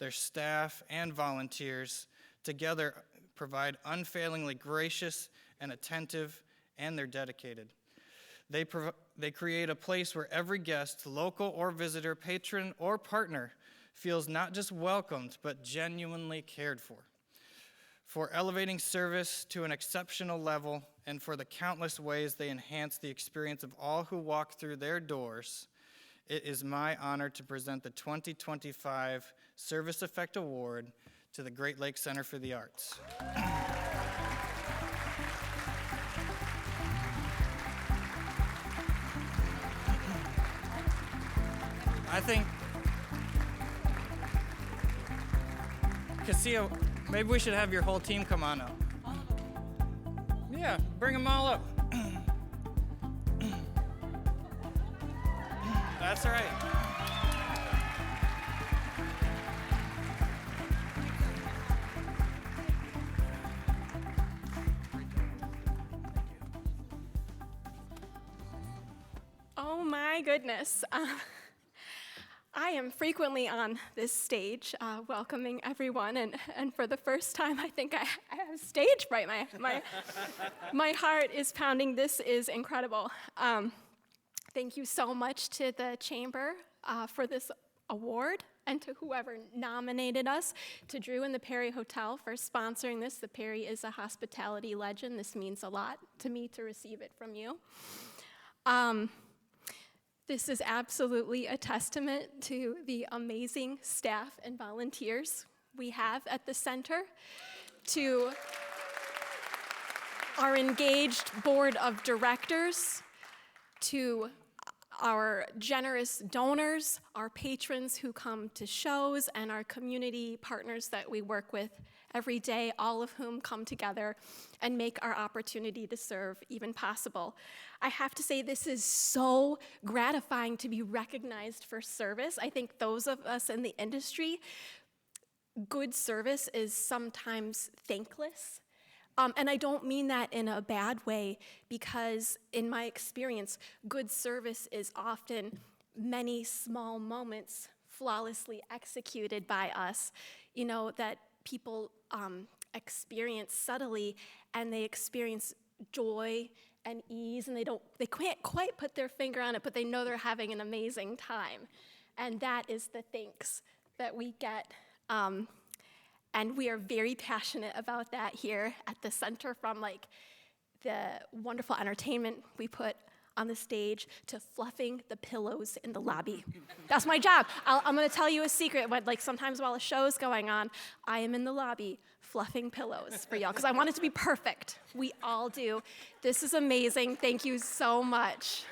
Their staff and volunteers together provide unfailingly gracious and attentive, and they're dedicated. They create a place where every guest, local or visitor, patron or partner, feels not just welcomed, but genuinely cared for elevating service to an exceptional level, and for the countless ways they enhance the experience of all who walk through their doors. It is my honor to present the 2025 Service Effect Award to the Great Lakes Center for the Arts. I think, Castillo, maybe we should have your whole team come on up. Yeah, bring them all up. That's all right. Oh my goodness. I am frequently on this stage welcoming everyone, and for the first time, I think I have stage fright. My heart is pounding. This is incredible. Thank you so much to the Chamber for this award, and to whoever nominated us, to Drew and the Perry Hotel for sponsoring this. The Perry is a hospitality legend. This means a lot to me to receive it from you. This is absolutely a testament to the amazing staff and volunteers we have at the center, to our engaged board of directors, to our generous donors, our patrons who come to shows, and our community partners that we work with every day, all of whom come together and make our opportunity to serve even possible. I have to say, this is so gratifying to be recognized for service. I think those of us in the industry, good service is sometimes thankless. And I don't mean that in a bad way, because in my experience, good service is often many small moments flawlessly executed by us, that people experience subtly, and they experience joy and ease, and they can't quite put their finger on it, but they know they're having an amazing time. And that is the thanks that we get. And we are very passionate about that here at the center, from the wonderful entertainment we put on the stage to fluffing the pillows in the lobby. That's my job. I'm gonna tell you a secret. Sometimes while a show's going on, I am in the lobby fluffing pillows for y'all, because I want it to be perfect. We all do. This is amazing. Thank you so much.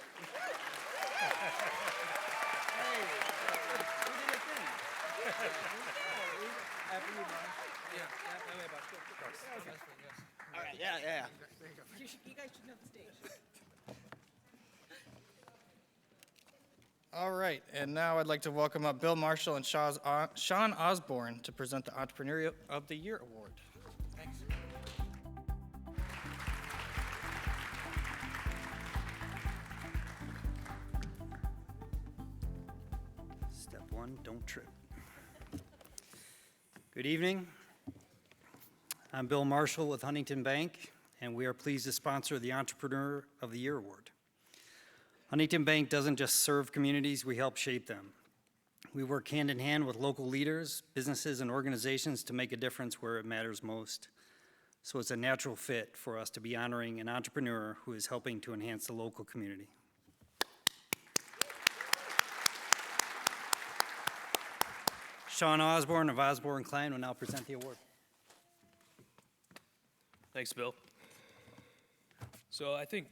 All right, yeah. You guys should know the stage. All right, and now I'd like to welcome up Bill Marshall and Sean Osborne to present the Entrepreneur of the Year Award. Thanks. one, don't trip. Good evening. I'm Bill Marshall with Huntington Bank, and we are pleased to sponsor the Entrepreneur of the Year Award. Huntington Bank doesn't just serve communities, we help shape them. We work hand in hand with local leaders, businesses, and organizations to make a difference where it matters most. So it's a natural fit for us to be honoring an entrepreneur who is helping to enhance the local community. Sean Osborne of Osborne Klein will now present the award. Thanks, Bill. So I think,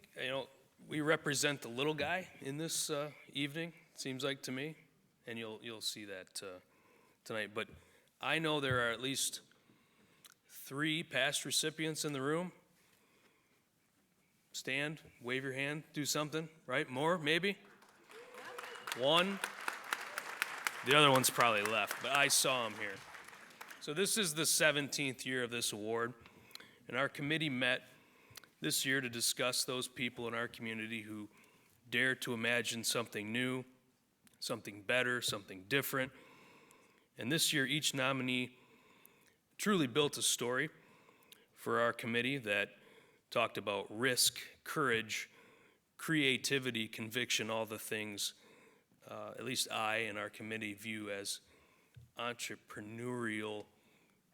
we represent the little guy in this evening, seems like to me, and you'll see that tonight. But I know there are at least 3 past recipients in the room. Stand, wave your hand, do something, right? More, maybe? 1. The other one's probably left, but I saw him here. So this is the 17th year of this award, and our committee met this year to discuss those people in our community who dare to imagine something new, something better, something different. And this year, each nominee truly built a story for our committee that talked about risk, courage, creativity, conviction, all the things at least I and our committee view as entrepreneurial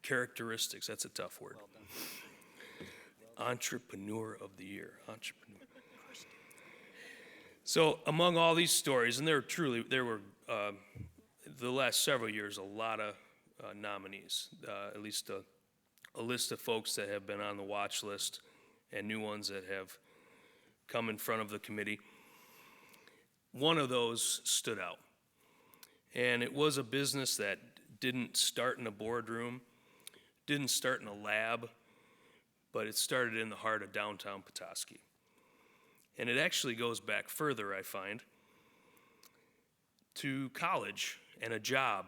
characteristics. That's a tough word. Well done. Entrepreneur of the Year. Entrepreneur. So among all these stories, and there were the last several years, a lot of nominees, at least a list of folks that have been on the watch list and new ones that have come in front of the committee. One of those stood out, and it was a business that didn't start in a boardroom, didn't start in a lab, but it started in the heart of downtown Petoskey. And it actually goes back further, I find, to college and a job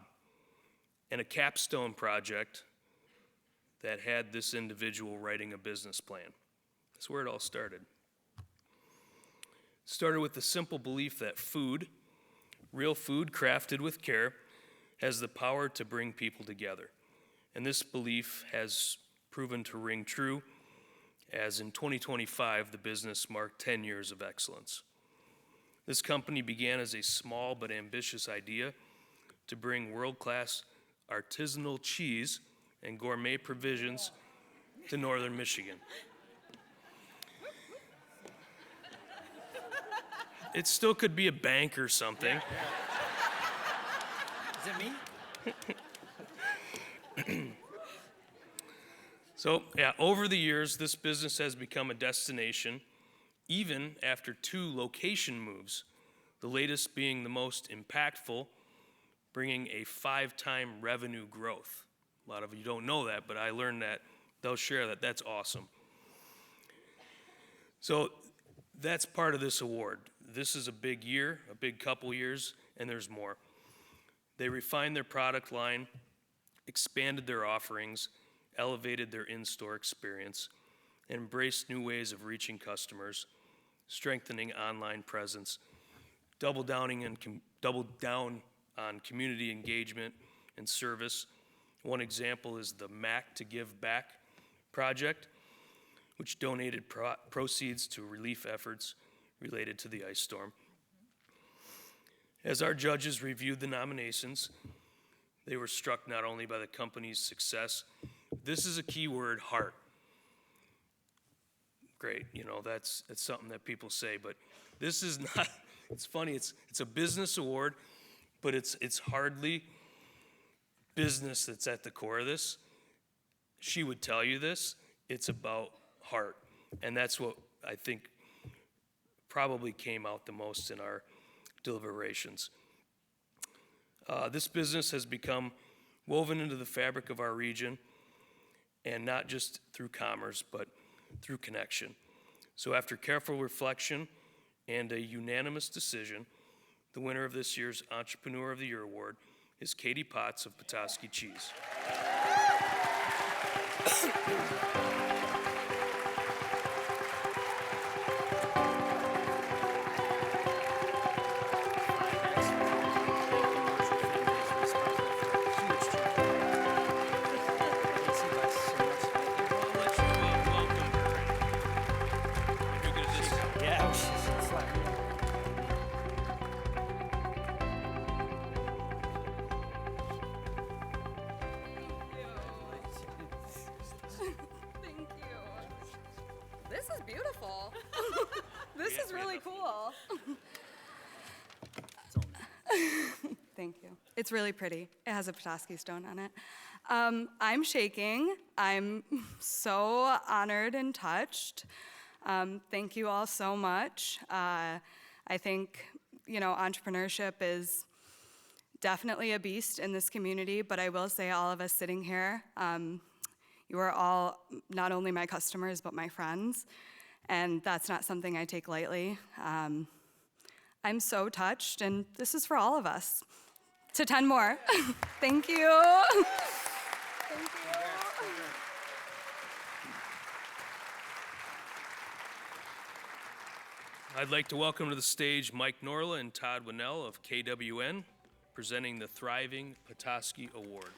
and a capstone project that had this individual writing a business plan. That's where it all started. It started with the simple belief that food, real food crafted with care, has the power to bring people together. And this belief has proven to ring true, as in 2025, the business marked 10 years of excellence. This company began as a small but ambitious idea to bring world-class artisanal cheese and gourmet provisions to northern Michigan. It still could be a bank or something. Is it me? So, over the years, this business has become a destination, even after 2 location moves, the latest being the most impactful, bringing a 5-time revenue growth. A lot of you don't know that, but I learned that. They'll share that. That's awesome. So that's part of this award. This is a big year, a big couple years, and there's more. They refined their product line, expanded their offerings, elevated their in-store experience, and embraced new ways of reaching customers, strengthening online presence, double down on community engagement and service. One example is the Mac to Give Back project, which donated proceeds to relief efforts related to the ice storm. As our judges reviewed the nominations, they were struck not only by the company's success, this is a key word, heart. Great, that's something that people say, but this is not, it's funny, it's a business award, but it's hardly business that's at the core of this. She would tell you this, it's about heart. And that's what I think probably came out the most in our deliberations. This business has become woven into the fabric of our region, and not just through commerce, but through connection. So after careful reflection and a unanimous decision, the winner of this year's Entrepreneur of the Year Award is Katie Potts of Petoskey Cheese. is really cool. Thank you. It's really pretty. It has a Petoskey stone on it. I'm shaking. I'm so honored and touched. Thank you all so much. I think, entrepreneurship is definitely a beast in this community, but I will say all of us sitting here, you are all not only my customers, but my friends, and that's not something I take lightly. I'm so touched, and this is for all of us. To 10 more. Thank you. Thank you. I'd like to welcome to the stage Mike Norla and Todd Winnell of KWN, presenting the Thriving Petoskey Award.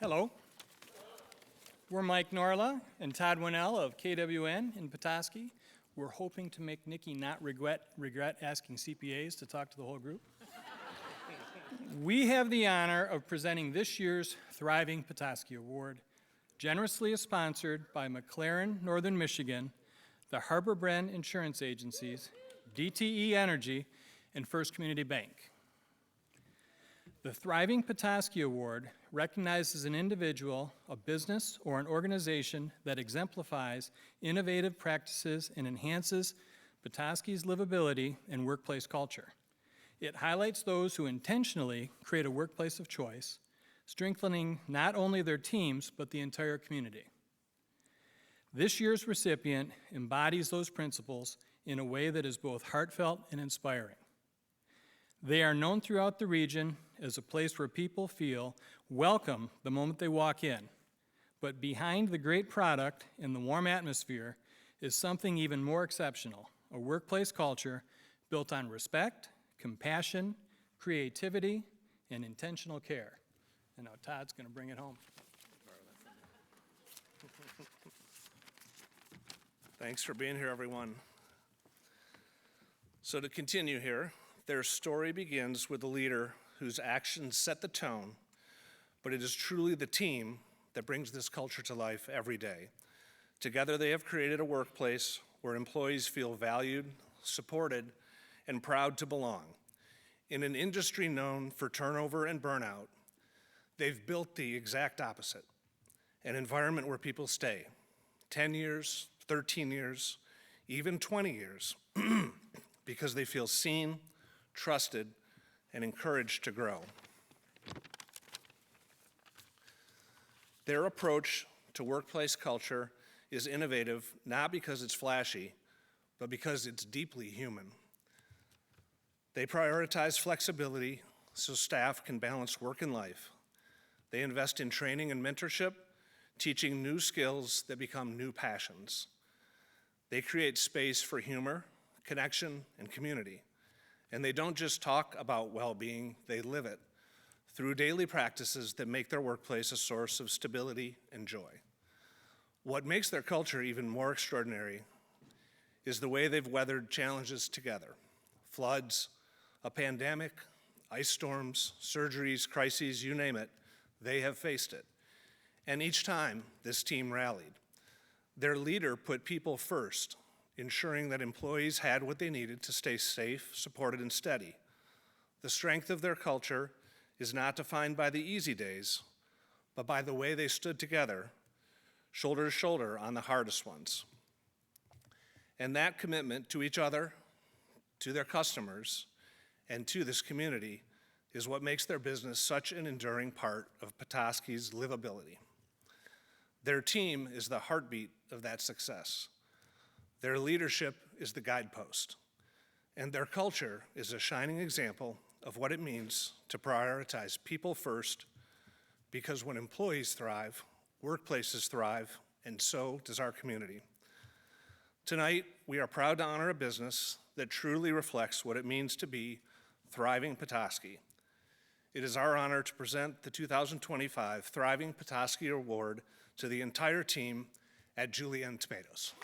Hello. We're Mike Norla and Todd Winnell of KWN in Petoskey. We're hoping to make Nikki not regret asking CPAs to talk to the whole group. We have the honor of presenting this year's Thriving Petoskey Award, generously sponsored by McLaren Northern Michigan, the Harbor Bren Insurance Agencies, DTE Energy, and First Community Bank. The Thriving Petoskey Award recognizes an individual, a business, or an organization that exemplifies innovative practices and enhances Petoskey's livability and workplace culture. It highlights those who intentionally create a workplace of choice, strengthening not only their teams, but the entire community. This year's recipient embodies those principles in a way that is both heartfelt and inspiring. They are known throughout the region as a place where people feel welcome the moment they walk in. But behind the great product and the warm atmosphere is something even more exceptional, a workplace culture built on respect, compassion, creativity, and intentional care. And now Todd's going to bring it home. Thanks for being here, everyone. So to continue here, their story begins with a leader whose actions set the tone, but it is truly the team that brings this culture to life every day. Together, they have created a workplace where employees feel valued, supported, and proud to belong. In an industry known for turnover and burnout, they've built the exact opposite, an environment where people stay 10 years, 13 years, even 20 years, because they feel seen, trusted, and encouraged to grow. Their approach to workplace culture is innovative, not because it's flashy, but because it's deeply human. They prioritize flexibility so staff can balance work and life. They invest in training and mentorship, teaching new skills that become new passions. They create space for humor, connection, and community. And they don't just talk about well-being, they live it through daily practices that make their workplace a source of stability and joy. What makes their culture even more extraordinary is the way they've weathered challenges together. Floods, a pandemic, ice storms, surgeries, crises, you name it, they have faced it. And each time, this team rallied. Their leader put people first, ensuring that employees had what they needed to stay safe, supported, and steady. The strength of their culture is not defined by the easy days, but by the way they stood together, shoulder to shoulder on the hardest ones. And that commitment to each other, to their customers, and to this community is what makes their business such an enduring part of Petoskey's livability. Their team is the heartbeat of that success. Their leadership is the guidepost, and their culture is a shining example of what it means to prioritize people first, because when employees thrive, workplaces thrive, and so does our community. Tonight, we are proud to honor a business that truly reflects what it means to be Thriving Petoskey. It is our honor to present the 2025 Thriving Petoskey Award to the entire team at Julienne Tomatoes.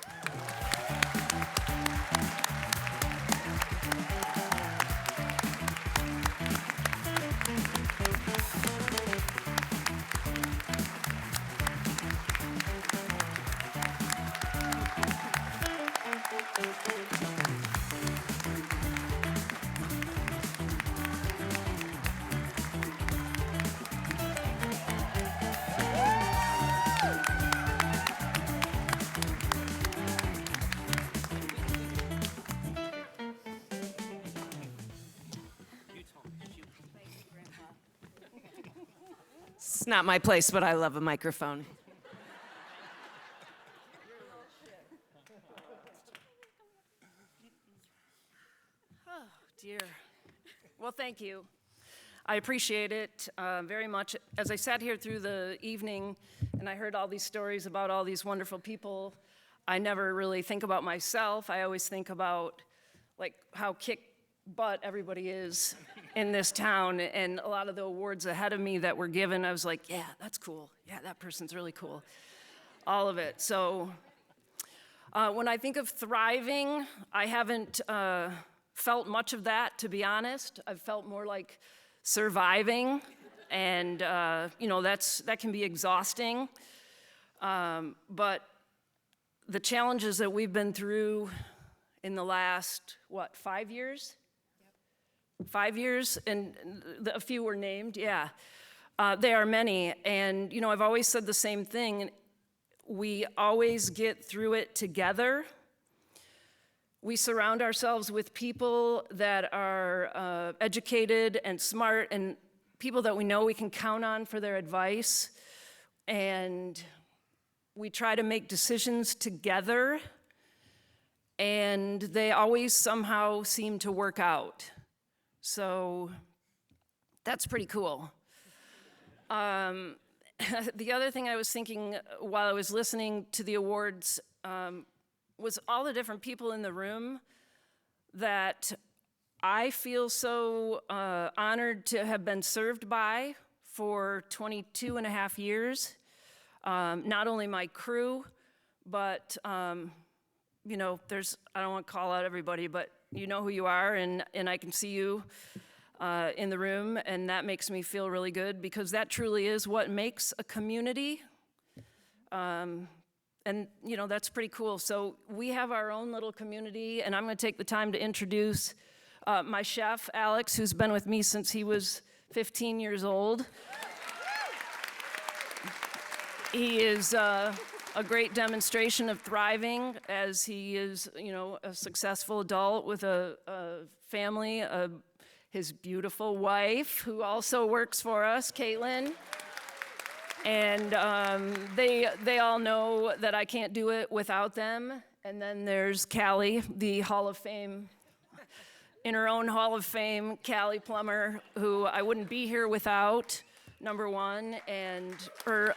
It's not my place, but I love a microphone. Oh, dear. Well, thank you. I appreciate it very much. As I sat here through the evening and I heard all these stories about all these wonderful people, I never really think about myself. I always think about like how kick butt everybody is in this town, and a lot of the awards ahead of me that were given, I was like, yeah, that's cool. Yeah, that person's really cool. All of it. So when I think of thriving, I haven't felt much of that, to be honest. I've felt more like surviving, and that can be exhausting. But the challenges that we've been through in the last, 5 years? Yep. 5 years, and a few were named, yeah. They are many, and I've always said the same thing. We always get through it together. We surround ourselves with people that are educated and smart, and people that we know we can count on for their advice. And we try to make decisions together, and they always somehow seem to work out. So that's pretty cool. The other thing I was thinking while I was listening to the awards was all the different people in the room that I feel so honored to have been served by for 22 and a half years. Not only my crew, but I don't want to call out everybody, but you know who you are, and I can see you in the room, and that makes me feel really good, because that truly is what makes a community. And that's pretty cool. So we have our own little community, and I'm going to take the time to introduce my chef, Alex, who's been with me since he was 15 years old. He is a great demonstration of thriving, as he is, a successful adult with a family, his beautiful wife, who also works for us, Caitlin. And they all know that I can't do it without them. And then there's Callie, the Hall of Fame, in her own Hall of Fame, Callie Plummer, who I wouldn't be here without, number one, and her...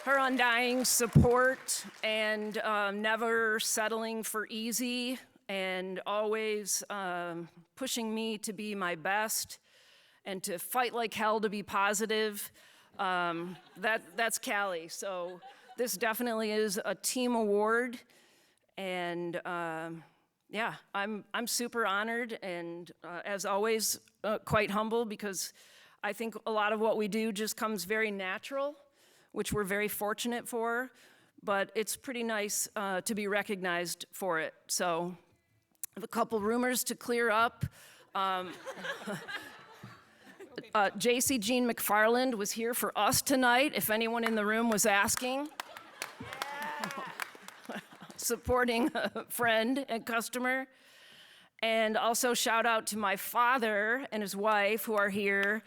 her undying support and never settling for easy, and always pushing me to be my best and to fight like hell to be positive. That's Callie. So this definitely is a team award, and yeah, I'm super honored, and as always, quite humble, because I think a lot of what we do just comes very natural, which we're very fortunate for, but it's pretty nice to be recognized for it. So I have a couple rumors to clear up. J.C. Jean McFarland was here for us tonight, if anyone in the room was asking. Supporting a friend and customer. And also shout out to my father and his wife, who are here,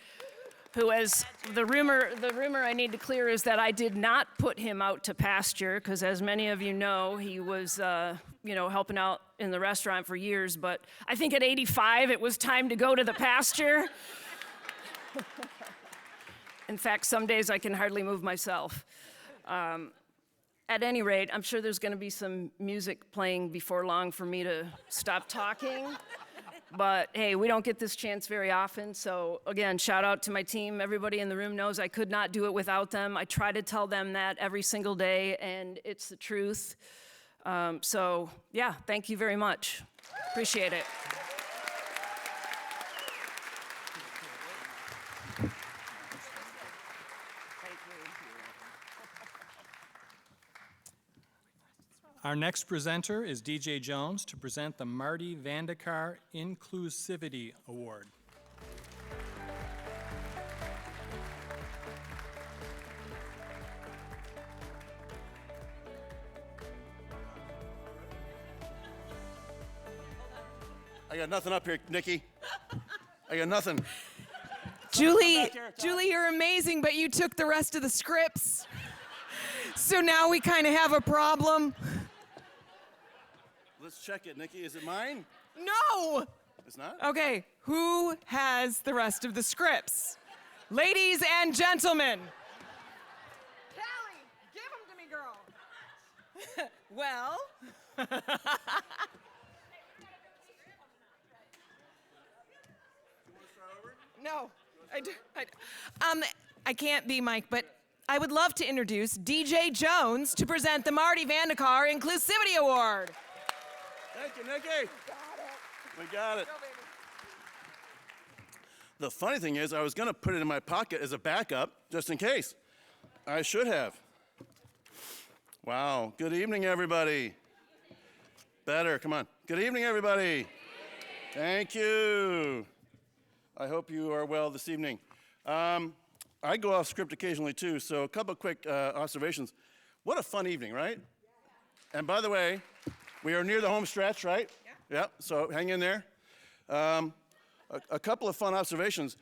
who has, the rumor I need to clear is that I did not put him out to pasture, because as many of you know, he was helping out in the restaurant for years, but I think at 85 it was time to go to the pasture. In fact, some days I can hardly move myself. At any rate, I'm sure there's going to be some music playing before long for me to stop talking. But hey, we don't get this chance very often. So again, shout out to my team. Everybody in the room knows I could not do it without them. I try to tell them that every single day, and it's the truth. So yeah, thank you very much. Appreciate it. Our next presenter is DJ Jones to present the Marty Vandekar Inclusivity Award. I got nothing up here, Nikki. I got nothing. Julie, you're amazing, but you took the rest of the scripts. So now we kind of have a problem. Let's check it, Nikki. Is it mine? No! It's not? Okay, who has the rest of the scripts? Ladies and gentlemen. Callie, give them to me, girl. Well. No, I can't be Mike, but I would love to introduce DJ Jones to present the Marty Vandekar Inclusivity Award. Thank you, Nikki. We got it. The funny thing is, I was going to put it in my pocket as a backup, just in case. I should have. Wow. Good evening, everybody. Better. Come on. Good evening, everybody. Thank you. I hope you are well this evening. I go off script occasionally, too, so a couple quick observations. What a fun evening, right? And by the way, we are near the home stretch, right? Yeah. So hang in there. A couple of fun observations.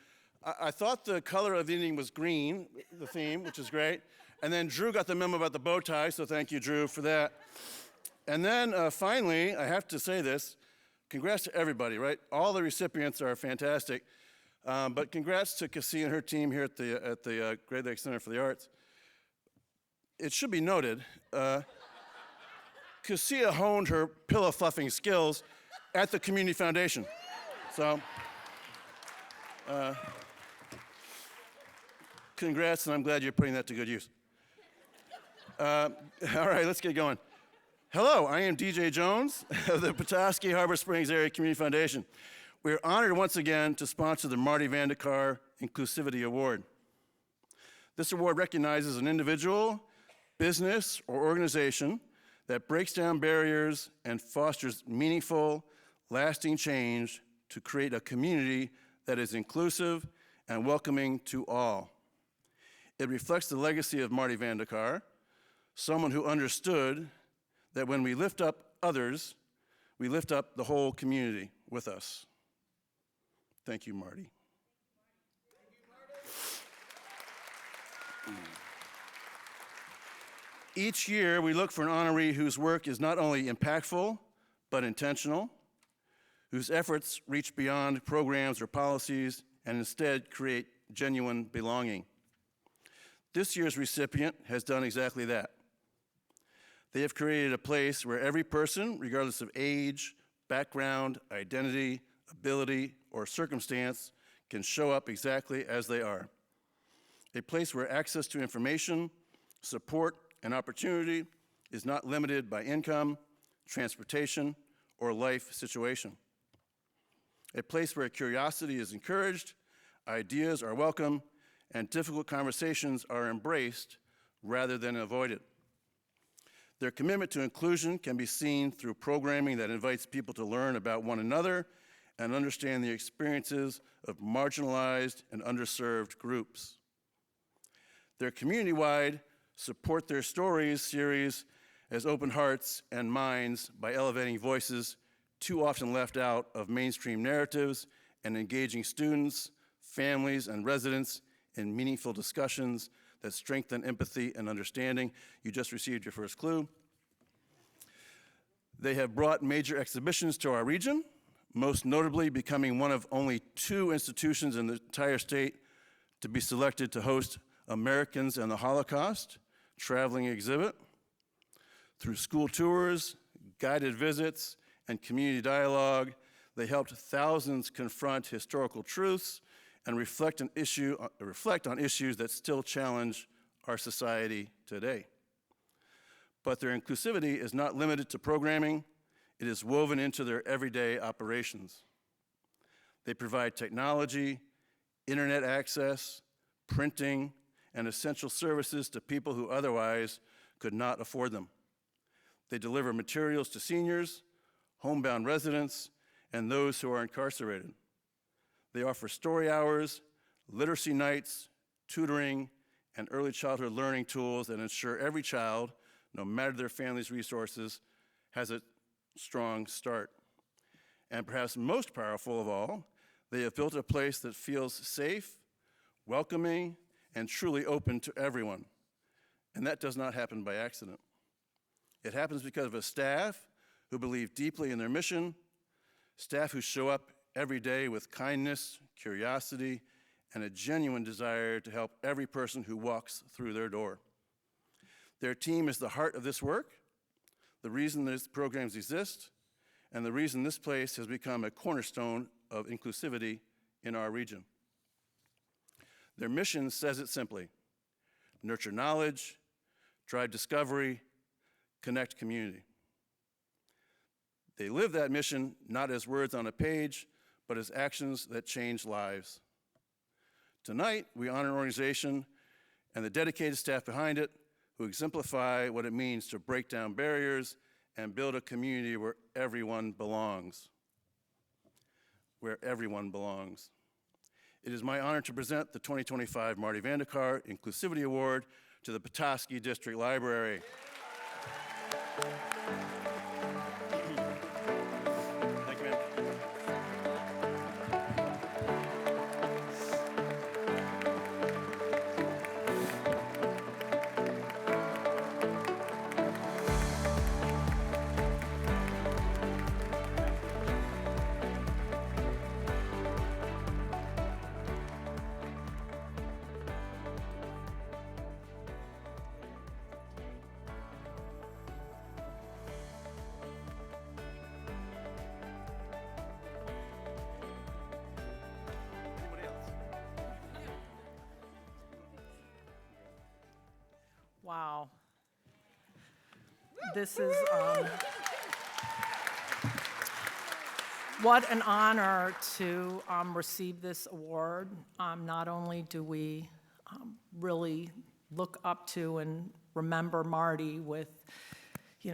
I thought the color of the evening was green, the theme, which is great. And then Drew got the memo about the bow tie, so thank you, Drew, for that. And then finally, I have to say this, congrats to everybody, right? All the recipients are fantastic. But congrats to Cassie and her team here at the Great Lakes Center for the Arts. It should be noted, Cassia honed her pillow fluffing skills at the Community Foundation. So, congrats, and I'm glad you're putting that to good use. All right, let's get going. Hello, I am DJ Jones of the Petoskey Harbor Springs Area Community Foundation. We are honored once again to sponsor the Marty Vandekar Inclusivity Award. This award recognizes an individual, business, or organization that breaks down barriers and fosters meaningful, lasting change to create a community that is inclusive and welcoming to all. It reflects the legacy of Marty Vandekar, someone who understood that when we lift up others, we lift up the whole community with us. Thank you, Marty. Each year, we look for an honoree whose work is not only impactful, but intentional, whose efforts reach beyond programs or policies and instead create genuine belonging. This year's recipient has done exactly that. They have created a place where every person, regardless of age, background, identity, ability, or circumstance, can show up exactly as they are. A place where access to information, support, and opportunity is not limited by income, transportation, or life situation. A place where curiosity is encouraged, ideas are welcome, and difficult conversations are embraced rather than avoided. Their commitment to inclusion can be seen through programming that invites people to learn about one another and understand the experiences of marginalized and underserved groups. Their community-wide Support Their Stories series has opened hearts and minds by elevating voices too often left out of mainstream narratives and engaging students, families, and residents in meaningful discussions that strengthen empathy and understanding. You just received your first clue. They have brought major exhibitions to our region, most notably becoming one of only 2 institutions in the entire state to be selected to host Americans and the Holocaust traveling exhibit. Through school tours, guided visits, and community dialogue, they helped thousands confront historical truths and reflect on issues that still challenge our society today. But their inclusivity is not limited to programming. It is woven into their everyday operations. They provide technology, internet access, printing, and essential services to people who otherwise could not afford them. They deliver materials to seniors, homebound residents, and those who are incarcerated. They offer story hours, literacy nights, tutoring, and early childhood learning tools that ensure every child, no matter their family's resources, has a strong start. And perhaps most powerful of all, they have built a place that feels safe, welcoming, and truly open to everyone. And that does not happen by accident. It happens because of a staff who believe deeply in their mission, staff who show up every day with kindness, curiosity, and a genuine desire to help every person who walks through their door. Their team is the heart of this work, the reason these programs exist, and the reason this place has become a cornerstone of inclusivity in our region. Their mission says it simply: nurture knowledge, drive discovery, connect community. They live that mission not as words on a page, but as actions that change lives. Tonight, we honor an organization and the dedicated staff behind it who exemplify what it means to break down barriers and build a community where everyone belongs. Where everyone belongs. It is my honor to present the 2025 Marty Vandekar Inclusivity Award to the Petoskey District Library. Thank you, ma'am. Wow. This is, what an honor to receive this award. Not only do we really look up to and remember Marty with,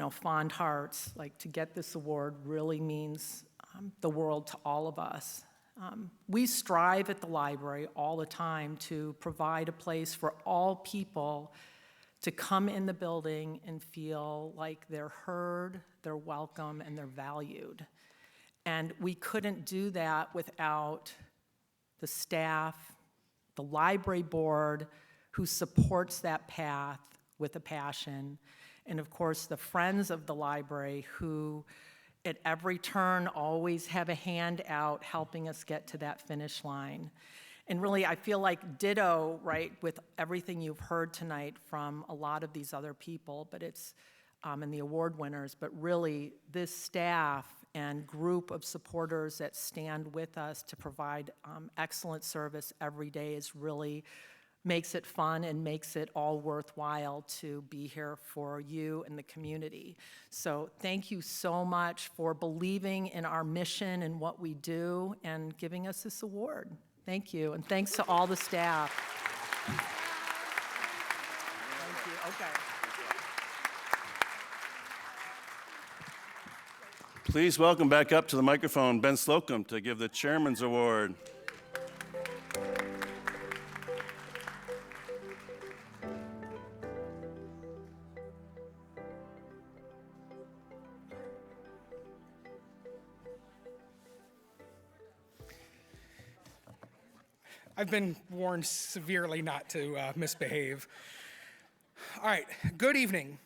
fond hearts, like to get this award really means the world to all of us. We strive at the library all the time to provide a place for all people to come in the building and feel like they're heard, they're welcome, and they're valued. And we couldn't do that without the staff, the library board, who supports that path with a passion, and of course the friends of the library who at every turn always have a hand out helping us get to that finish line. And really, I feel like ditto, right, with everything you've heard tonight from a lot of these other people, but it's, and the award winners, but really this staff and group of supporters that stand with us to provide excellent service every day is really makes it fun and makes it all worthwhile to be here for you and the community. So thank you so much for believing in our mission and what we do and giving us this award. Thank you, and thanks to all the staff. Thank you, okay. Please welcome back up to the microphone Ben Slocum to give the Chairman's Award. I've been warned severely not to misbehave. All right, good evening.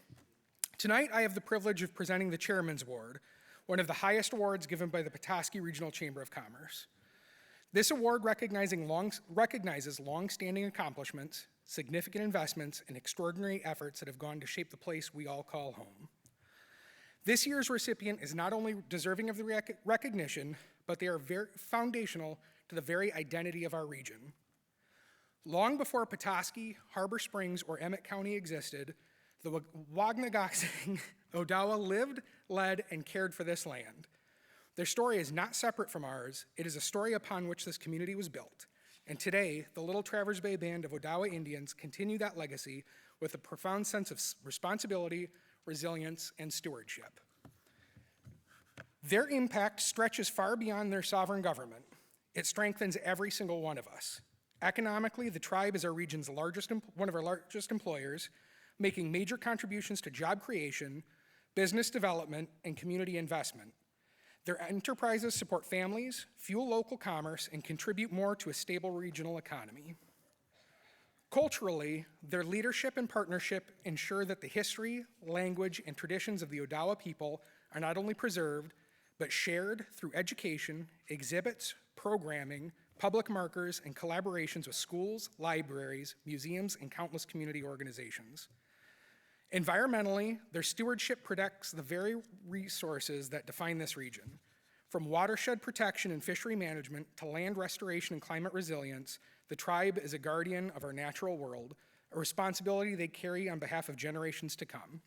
Tonight I have the privilege of presenting the Chairman's Award, one of the highest awards given by the Petoskey Regional Chamber of Commerce. This award recognizes long-standing accomplishments, significant investments, and extraordinary efforts that have gone to shape the place we all call home. This year's recipient is not only deserving of the recognition, but they are very foundational to the very identity of our region. Long before Petoskey, Harbor Springs, or Emmett County existed, the Wagnagosing Odawa lived, led, and cared for this land. Their story is not separate from ours. It is a story upon which this community was built. And today, the Little Traverse Bay Band of Odawa Indians continue that legacy with a profound sense of responsibility, resilience, and stewardship. Their impact stretches far beyond their sovereign government. It strengthens every single one of us. Economically, the tribe is our region's one of our largest employers, making major contributions to job creation, business development, and community investment. Their enterprises support families, fuel local commerce, and contribute more to a stable regional economy. Culturally, their leadership and partnership ensure that the history, language, and traditions of the Odawa people are not only preserved, but shared through education, exhibits, programming, public markers, and collaborations with schools, libraries, museums, and countless community organizations. Environmentally, their stewardship protects the very resources that define this region. From watershed protection and fishery management to land restoration and climate resilience, the tribe is a guardian of our natural world, a responsibility they carry on behalf of generations to come.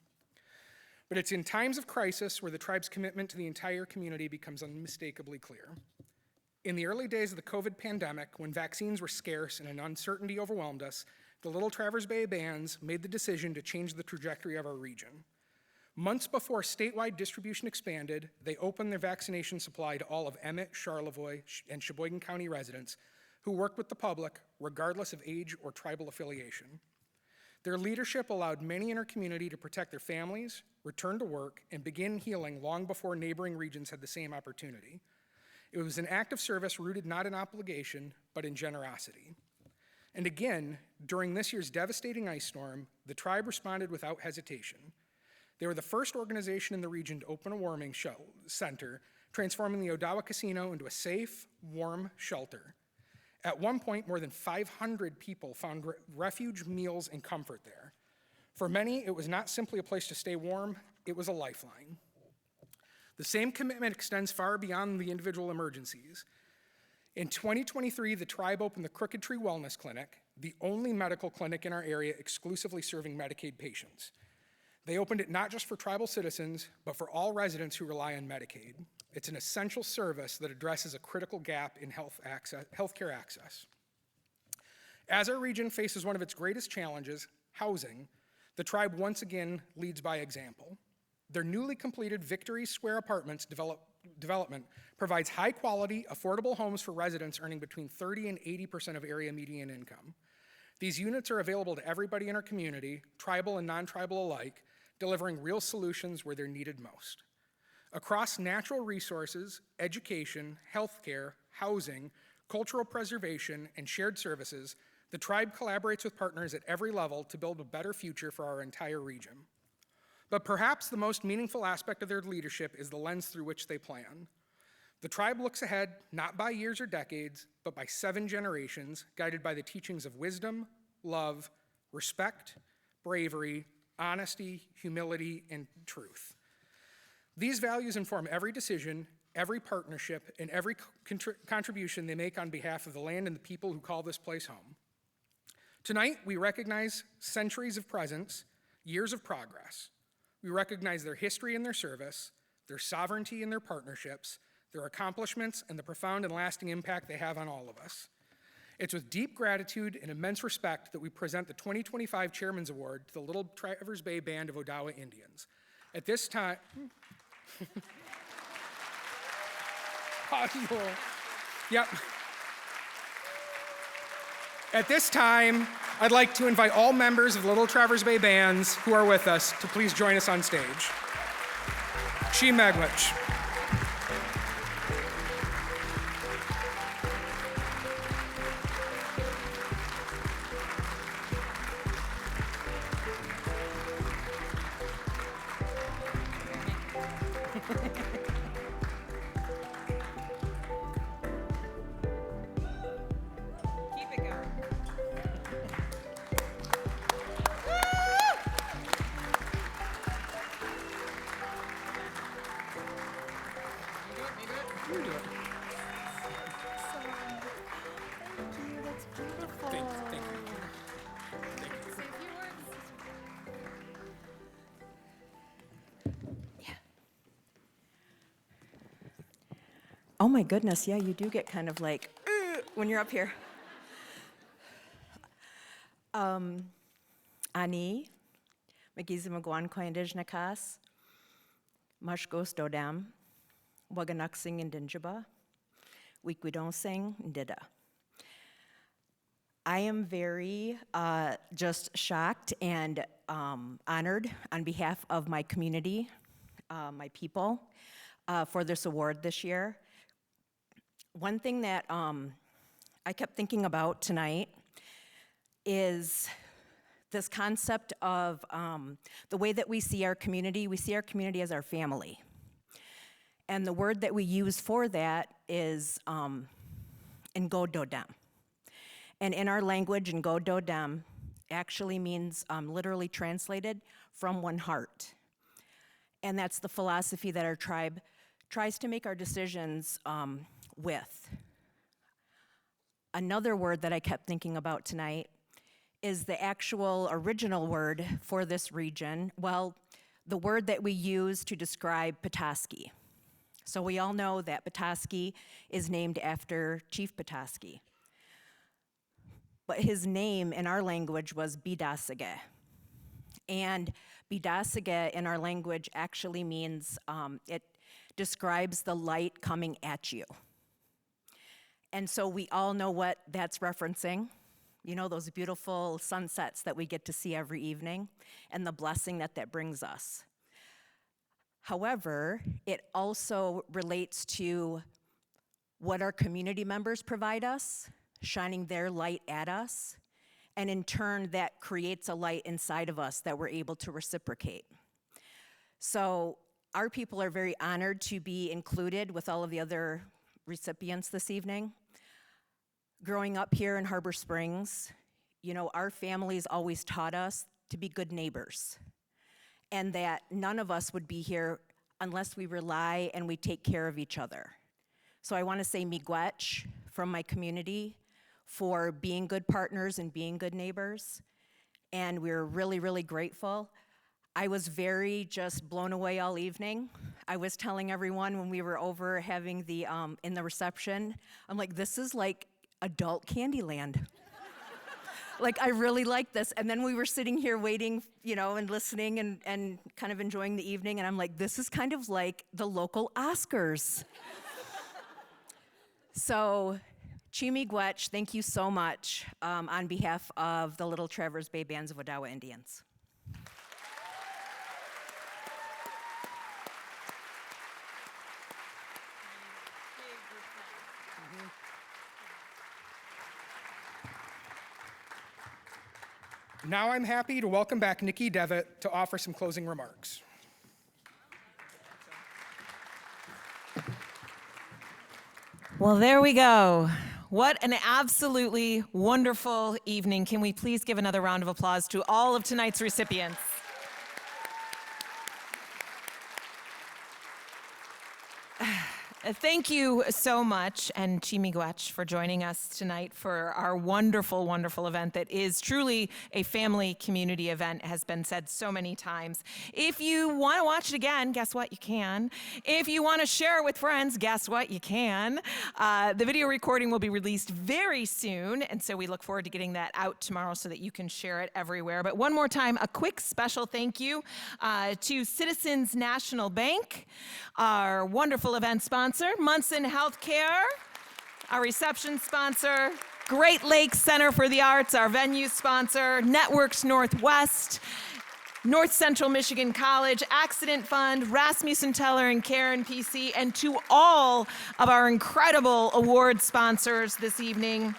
But it's in times of crisis where the tribe's commitment to the entire community becomes unmistakably clear. In the early days of the COVID pandemic, when vaccines were scarce and an uncertainty overwhelmed us, the Little Traverse Bay Bands made the decision to change the trajectory of our region. Months before statewide distribution expanded, they opened their vaccination supply to all of Emmett, Charlevoix, and Sheboygan County residents who worked with the public regardless of age or tribal affiliation. Their leadership allowed many in our community to protect their families, return to work, and begin healing long before neighboring regions had the same opportunity. It was an act of service rooted not in obligation, but in generosity. And again, during this year's devastating ice storm, the tribe responded without hesitation. They were the first organization in the region to open a warming center, transforming the Odawa Casino into a safe, warm shelter. At one point, more than 500 people found refuge, meals, and comfort there. For many, it was not simply a place to stay warm, it was a lifeline. The same commitment extends far beyond the individual emergencies. In 2023, the tribe opened the Crooked Tree Wellness Clinic, the only medical clinic in our area exclusively serving Medicaid patients. They opened it not just for tribal citizens, but for all residents who rely on Medicaid. It's an essential service that addresses a critical gap in healthcare access. As our region faces one of its greatest challenges, housing, the tribe once again leads by example. Their newly completed Victory Square Apartments development provides high-quality, affordable homes for residents earning between 30% and 80% of area median income. These units are available to everybody in our community, tribal and non-tribal alike, delivering real solutions where they're needed most. Across natural resources, education, healthcare, housing, cultural preservation, and shared services, the tribe collaborates with partners at every level to build a better future for our entire region. But perhaps the most meaningful aspect of their leadership is the lens through which they plan. The tribe looks ahead, not by years or decades, but by 7 generations, guided by the teachings of wisdom, love, respect, bravery, honesty, humility, and truth. These values inform every decision, every partnership, and every contribution they make on behalf of the land and the people who call this place home. Tonight, we recognize centuries of presence, years of progress. We recognize their history and their service, their sovereignty and their partnerships, their accomplishments, and the profound and lasting impact they have on all of us. It's with deep gratitude and immense respect that we present the 2025 Chairman's Award to the Little Traverse Bay Band of Odawa Indians. At this time, Yep. At this time, I'd like to invite all members of the Little Traverse Bay Bands who are with us to please join us on stage. Chi Megwich. Oh my goodness, yeah, you do get kind of like, when you're up here. Ani, Magizimagwan Koyandijnakas, Mashgos Dodam, Waganaksing and Dinjaba, Wikwidonsing and Dida. I am very just shocked and honored on behalf of my community, my people, for this award this year. One thing that I kept thinking about tonight is this concept of the way that we see our community. We see our community as our family. And the word that we use for that is Ngo-Do-Dem. And in our language, Ngo-Do-Dem actually means, literally translated, from one heart. And that's the philosophy that our tribe tries to make our decisions with. Another word that I kept thinking about tonight is the actual original word for this region, well, the word that we use to describe Petoskey. So we all know that Petoskey is named after Chief Petoskey. But his name in our language was Bidasage. And Bidasage in our language actually means, it describes the light coming at you. And so we all know what that's referencing. You know, those beautiful sunsets that we get to see every evening and the blessing that that brings us. However, it also relates to what our community members provide us, shining their light at us, and in turn, that creates a light inside of us that we're able to reciprocate. So our people are very honored to be included with all of the other recipients this evening. Growing up here in Harbor Springs, you know, our families always taught us to be good neighbors, and that none of us would be here unless we rely and we take care of each other. So I want to say miigwech from my community for being good partners and being good neighbors, and we're really, really grateful. I was very just blown away all evening. I was telling everyone when we were over having the, in the reception, I'm like, this is like adult Candyland. Like, I really like this. And then we were sitting here waiting, you know, and listening and kind of enjoying the evening, and I'm like, this is kind of like the local Oscars. So, Chi-miigwech, thank you so much on behalf of the Little Traverse Bay Bands of Odawa Indians. Now I'm happy to welcome back Nikki Devitt to offer some closing remarks. Well, there we go. What an absolutely wonderful evening. Can we please give another round of applause to all of tonight's recipients? Thank you so much, and Chi-miigwech, for joining us tonight for our wonderful, wonderful event that is truly a family community event, has been said so many times. If you want to watch it again, guess what? You can. If you want to share it with friends, guess what? You can. The video recording will be released very soon, and so we look forward to getting that out tomorrow so that you can share it everywhere. But one more time, a quick special thank you to Citizens National Bank, our wonderful event sponsor, Munson Healthcare, our reception sponsor, Great Lakes Center for the Arts, our venue sponsor, Networks Northwest, North Central Michigan College, Accident Fund, Rasmussen Teller and Karen PC, and to all of our incredible award sponsors this evening.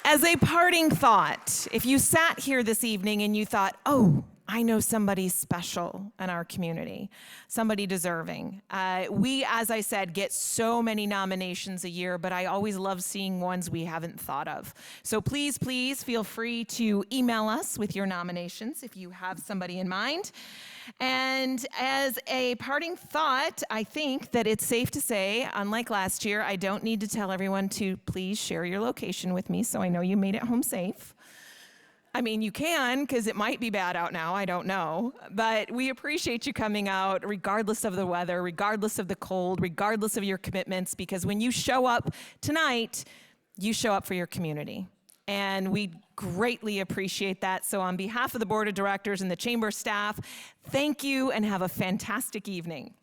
As a parting thought, if you sat here this evening and you thought, oh, I know somebody special in our community, somebody deserving. We, as I said, get so many nominations a year, but I always love seeing ones we haven't thought of. So please, please feel free to email us with your nominations if you have somebody in mind. And as a parting thought, I think that it's safe to say, unlike last year, I don't need to tell everyone to please share your location with me so I know you made it home safe. I mean, you can, because it might be bad out now, I don't know. But we appreciate you coming out, regardless of the weather, regardless of the cold, regardless of your commitments, because when you show up tonight, you show up for your community. And we greatly appreciate that. So on behalf of the Board of Directors and the Chamber staff, thank you and have a fantastic evening.